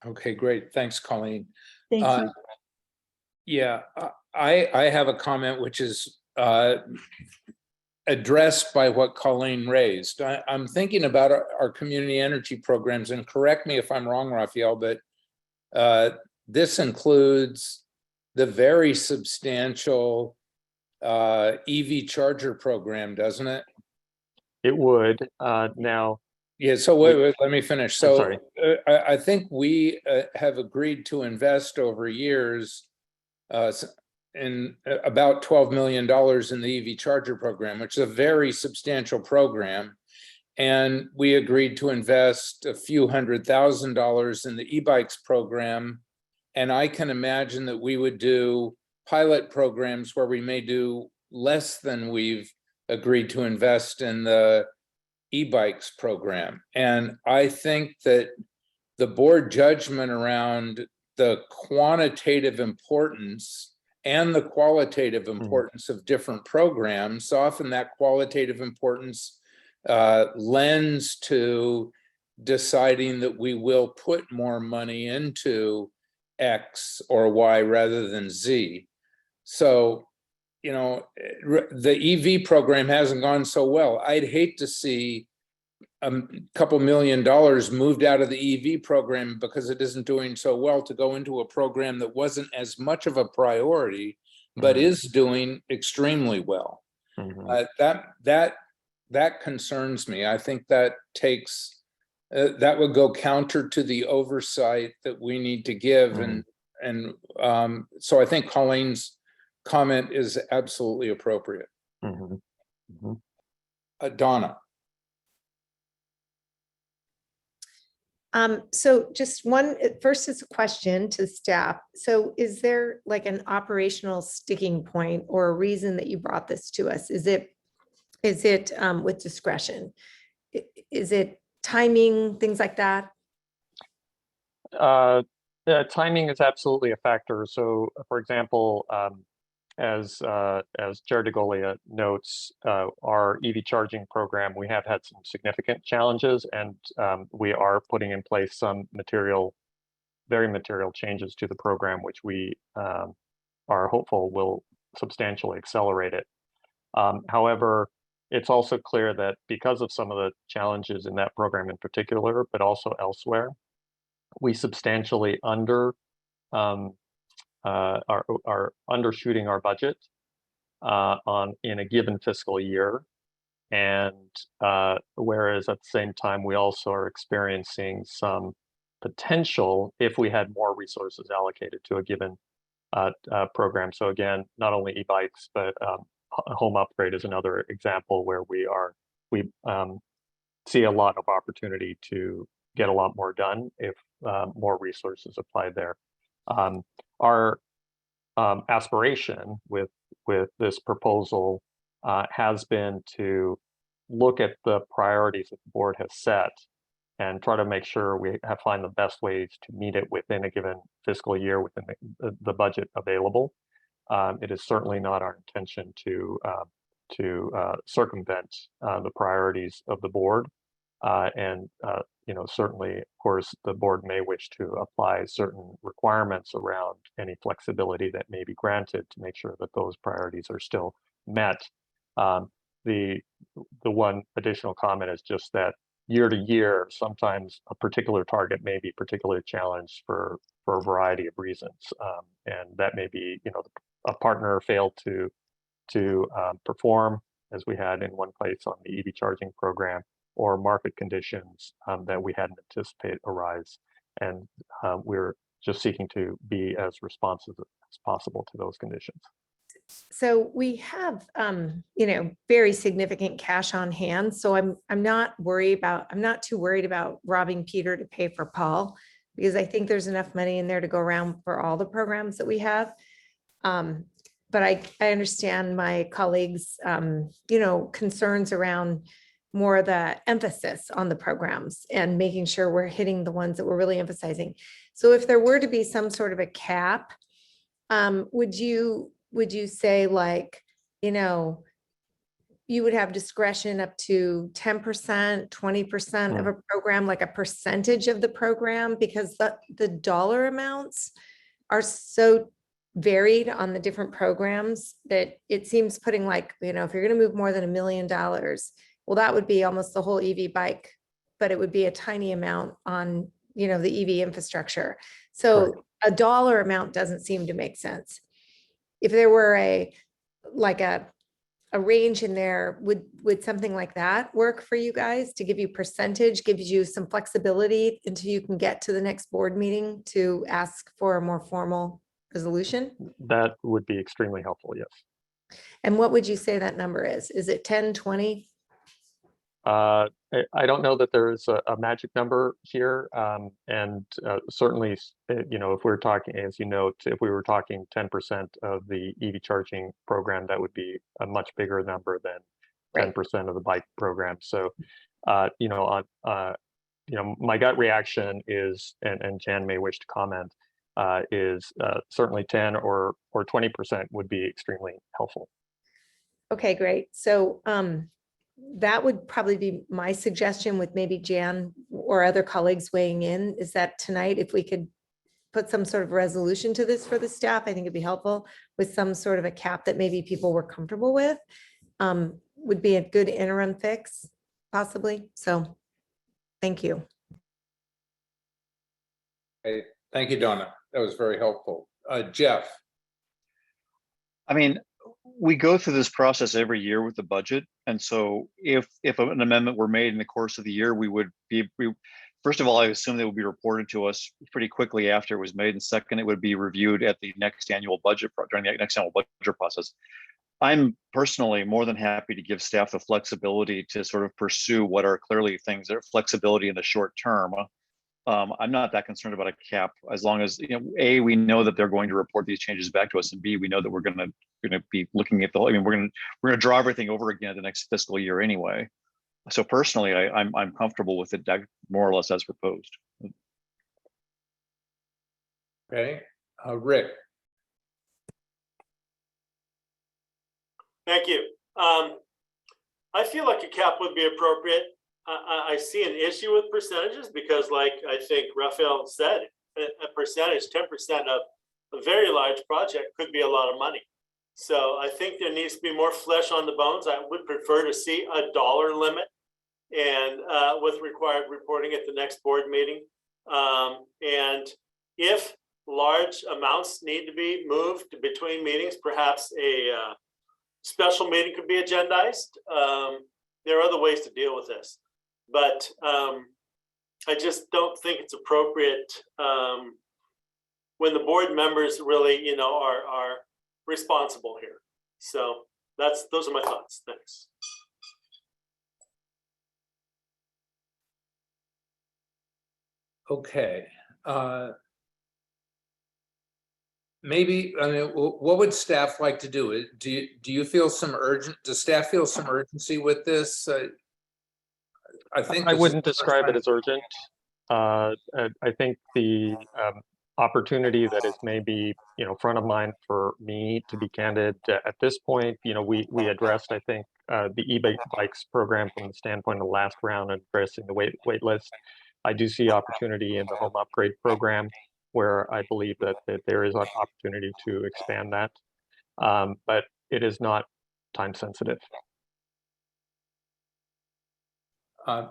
Okay, great. Thanks, Colleen. Thank you. Yeah, I have a comment which is addressed by what Colleen raised. I'm thinking about our community energy programs, and correct me if I'm wrong, Raphael, but this includes the very substantial EV charger program, doesn't it? It would. Now, Yeah, so wait, let me finish. I'm So sorry. I think we have agreed to invest over years in about $12 million in the EV charger program, which is a very substantial program. And we agreed to invest a few $100,000 in the e-bikes program. And I can imagine that we would do pilot programs where we may do less than we've agreed to invest in the e-bikes program. And I think that the board judgment around the quantitative importance and the qualitative importance of different programs, often that qualitative importance lends to deciding that we will put more money into X or Y rather than Z. So, you know, the EV program hasn't gone so well. I'd hate to see a couple $1 million moved out of the EV program because it isn't doing so well to go into a program that wasn't as much of a priority, but is doing extremely well. That concerns me. I think that takes that would go counter to the oversight that we need to give, and so I think Colleen's comment is absolutely appropriate. Donna. So just one, first is a question to staff. So is there like an operational sticking point or a reason that you brought this to us? Is it with discretion? Is it timing, things like that? Timing is absolutely a factor. So, for example, as Chair DeGolia notes, our EV charging program, we have had some significant challenges, and we are putting in place some very material changes to the program, which we are hopeful will substantially accelerate it. However, it's also clear that because of some of the challenges in that program in particular, but also elsewhere, we substantially are undershooting our budget in a given fiscal year, and whereas at the same time we also are experiencing some potential if we had more resources allocated to a given program. So again, not only e-bikes, but home upgrade is another example where we see a lot of opportunity to get a lot more done if more resources applied there. Our aspiration with this proposal has been to look at the priorities that the board has set and try to make sure we find the best ways to meet it within a given fiscal year within the budget available. It is certainly not our intention to circumvent the priorities of the board. And certainly, of course, the board may wish to apply certain requirements around any flexibility that may be granted to make sure that those priorities are still met. The one additional comment is just that year to year, sometimes a particular target may be particularly challenged for a variety of reasons, and that may be, a partner failed to perform, as we had in one place on the EV charging program, or market conditions that we hadn't anticipated arise. And we're just seeking to be as responsive as possible to those conditions. So we have, very significant cash on hand. So I'm not too worried about robbing Peter to pay for Paul, because I think there's enough money in there to go around for all the programs that we have. But I understand my colleagues, concerns around more of the emphasis on the programs and making sure we're hitting the ones that we're really emphasizing. So if there were to be some sort of a cap, would you say, like, you would have discretion up to 10%, 20% of a program, like a percentage of the program, because the dollar amounts are so varied on the different programs that it seems putting, like, if you're going to move more than $1 million, well, that would be almost the whole EV bike, but it would be a tiny amount on, the EV infrastructure. So a dollar amount doesn't seem to make sense. If there were like a range in there, would something like that work for you guys to give you percentage, gives you some flexibility until you can get to the next board meeting to ask for a more formal resolution? That would be extremely helpful, yes. And what would you say that number is? Is it 10, 20? I don't know that there's a magic number here. And certainly, you know, if we're talking, as you note, if we were talking 10% of the EV charging program, that would be a much bigger number than 10% of the bike program. So, you know, my gut reaction is, and Jan may wish to comment, is certainly 10 or 20% would be extremely helpful. Okay, great. So that would probably be my suggestion, with maybe Jan or other colleagues weighing in, is that tonight, if we could put some sort of resolution to this for the staff, I think it'd be helpful, with some sort of a cap that maybe people were comfortable with, would be a good interim fix, possibly. So thank you. Okay, thank you, Donna. That was very helpful. Jeff. I mean, we go through this process every year with the budget. And so if an amendment were made in the course of the year, first of all, I assume they would be reported to us pretty quickly after it was made. And second, it would be reviewed at the next annual budget, during the next annual budget process. I'm personally more than happy to give staff the flexibility to sort of pursue what are clearly things that are flexibility in the short term. I'm not that concerned about a cap, as long as, you know, A, we know that they're going to report these changes back to us, and B, we know that we're going to be looking at the whole. I mean, we're going to draw everything over again the next fiscal year anyway. So personally, I'm comfortable with it more or less as proposed. Okay, Rick. Thank you. I feel like a cap would be appropriate. I see an issue with percentages because, like I think Raphael said, a percentage, 10% of a very large project could be a lot of money. So I think there needs to be more flesh on the bones. I would prefer to see a dollar limit, and with required reporting at the next board meeting. And if large amounts need to be moved between meetings, perhaps a special meeting could be agendized. There are other ways to deal with this. But I just don't think it's appropriate when the board members really, you know, are responsible here. So those are my thoughts. Thanks. Okay. Maybe, I mean, what would staff like to do? Do you feel some does staff feel some urgency with this? I think I wouldn't describe it as urgent. I think the opportunity that is maybe, you know, front of mind for me, to be candid, at this point, you know, we addressed, I think, the e-bikes program from the standpoint of the last round and addressing the wait list. I do see opportunity in the home upgrade program, where I believe that there is an opportunity to expand that, but it is not time sensitive.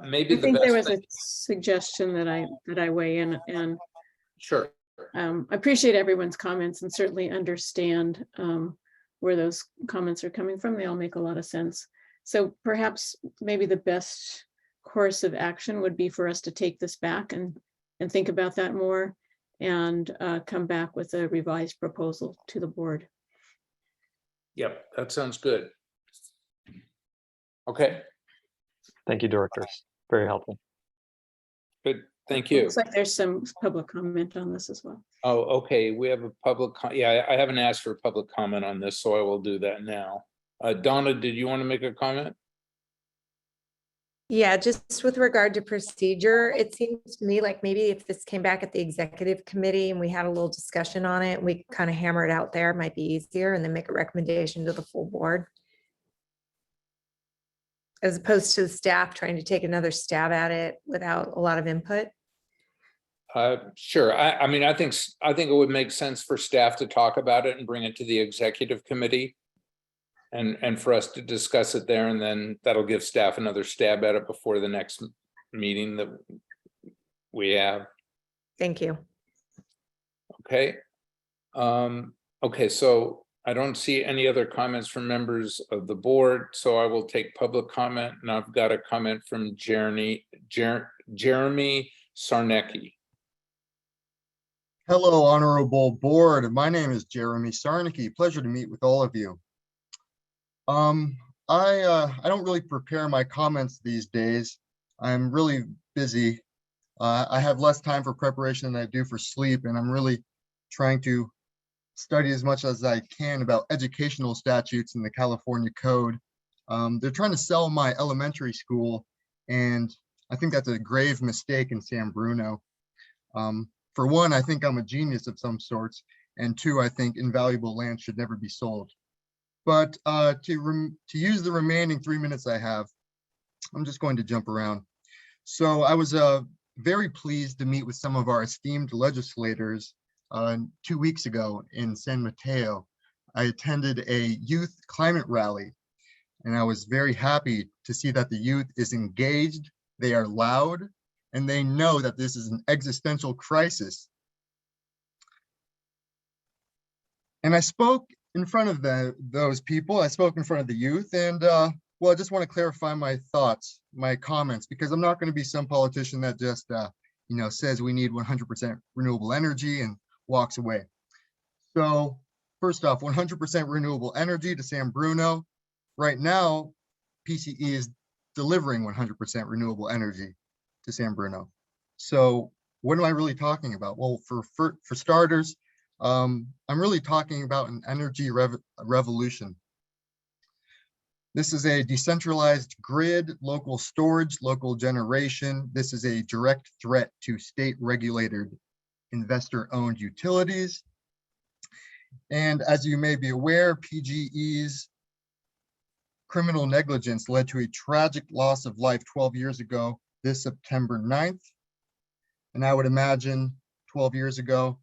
Maybe I think there was a suggestion that I weigh in, and sure. I appreciate everyone's comments and certainly understand where those comments are coming from. They all make a lot of sense. So perhaps maybe the best course of action would be for us to take this back and think about that more, and come back with a revised proposal to the board. Yep, that sounds good. Okay. Thank you, directors. Very helpful. Good. Thank you. Looks like there's some public comment on this as well. Oh, okay. We have a public. Yeah, I haven't asked for public comment on this, so I will do that now. Donna, did you want to make a comment? Yeah, just with regard to procedure, it seems to me like maybe if this came back at the executive committee and we had a little discussion on it, we kind of hammer it out there, it might be easier, and then make a recommendation to the full board, as opposed to the staff trying to take another stab at it without a lot of input. Sure. I mean, I think it would make sense for staff to talk about it and bring it to the executive committee, and for us to discuss it there, and then that'll give staff another stab at it before the next meeting that we have. Thank you. Okay. Okay, so I don't see any other comments from members of the board, so I will take public comment, and I've got a comment from Jeremy Sarnecki. Hello, honorable board. My name is Jeremy Sarnecki. Pleasure to meet with all of you. I don't really prepare my comments these days. I'm really busy. I have less time for preparation than I do for sleep, and I'm really trying to study as much as I can about educational statutes in the California Code. They're trying to sell my elementary school, and I think that's a grave mistake in San Bruno. For one, I think I'm a genius of some sorts, and two, I think invaluable land should never be sold. But to use the remaining 3 minutes I have, I'm just going to jump around. So I was very pleased to meet with some of our esteemed legislators 2 weeks ago in San Mateo. I attended a youth climate rally, and I was very happy to see that the youth is engaged, they are loud, and they know that this is an existential crisis. And I spoke in front of those people. I spoke in front of the youth, and well, I just want to clarify my thoughts, my comments, because I'm not going to be some politician that just says we need 100% renewable energy and walks away. So first off, 100% renewable energy to San Bruno. Right now, PCE is delivering 100% renewable energy to San Bruno. So what am I really talking about? Well, for starters, I'm really talking about an energy revolution. This is a decentralized grid, local storage, local generation. This is a direct threat to state-regulated, investor-owned utilities. And as you may be aware, PGE's criminal negligence led to a tragic loss of life 12 years ago, this September 9th. And I would imagine 12 years ago,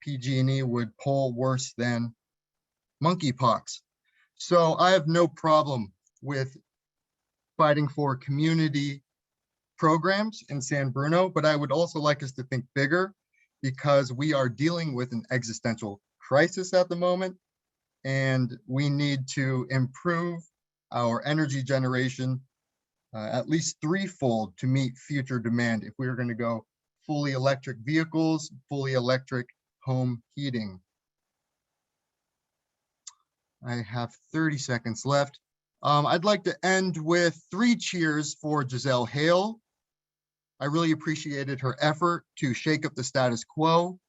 PG&E would poll worse than monkeypox. So I have no problem with fighting for community programs in San Bruno, but I would also like us to think bigger, because we are dealing with an existential crisis at the moment, and we need to improve our energy generation at least threefold to meet future demand if we're going to go fully electric vehicles, fully electric home heating. I have 30 seconds left. I'd like to end with 3 cheers for Giselle Hale. I really appreciated her effort to shake up the status quo.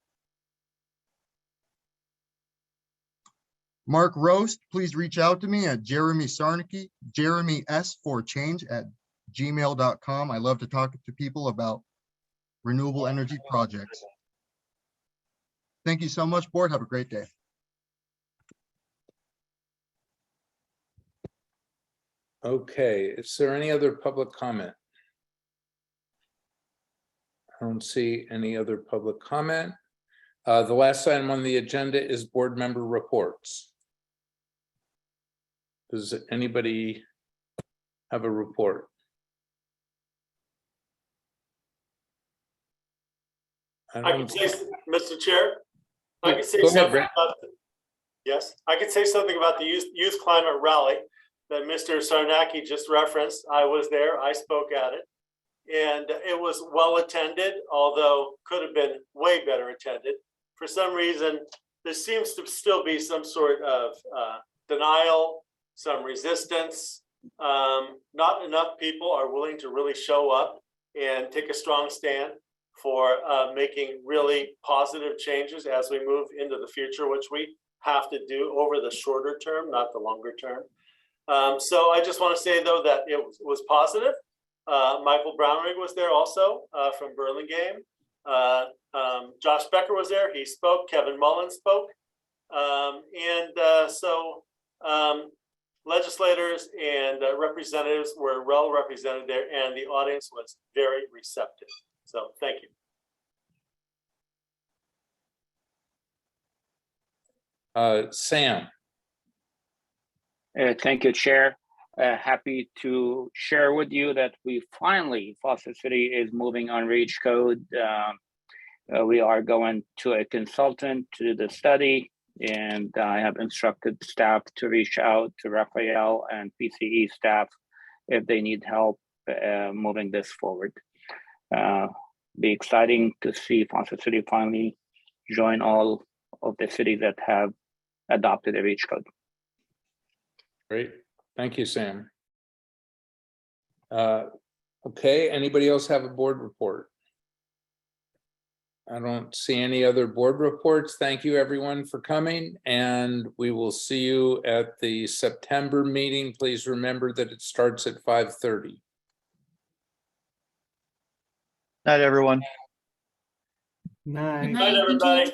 Mark Roast, please reach out to me at Jeremy Sarnecki, Jeremy S4Change at gmail.com. I love to talk to people about renewable energy projects. Thank you so much, board. Have a great day. Okay, is there any other public comment? I don't see any other public comment. The last item on the agenda is board member reports. Does anybody have a report? I can say, Mr. Chair, I can say Go ahead, something Rick. about, yes, I can say something about the youth climate rally that Mr. Sarnecki just referenced. I was there, I spoke at it, and it was well attended, although could have been way better attended. For some reason, there seems to still be some sort of denial, some resistance. Not enough people are willing to really show up and take a strong stand for making really positive changes as we move into the future, which we have to do over the shorter term, not the longer term. So I just want to say, though, that it was positive. Michael Brownrigg was there also from Burlingame. Josh Becker was there. He spoke. Kevin Mullen spoke. So legislators and representatives were well represented there, and the audience was very receptive. So thank you. Sam. Thank you, Chair. Happy to share with you that we finally, Foster City is moving on REACH code. We are going to a consultant to do the study, and I have instructed staff to reach out to Raphael and PCE staff if they need help moving this forward. Be exciting to see Ponce City finally join all of the cities that have adopted a REACH code. Great. Thank you, Sam. Okay, anybody else have a board report? I don't see any other board reports. Thank you, everyone, for coming, and we will see you at the September meeting. Please remember that it starts at 5:30. Night, everyone. Good night, everybody.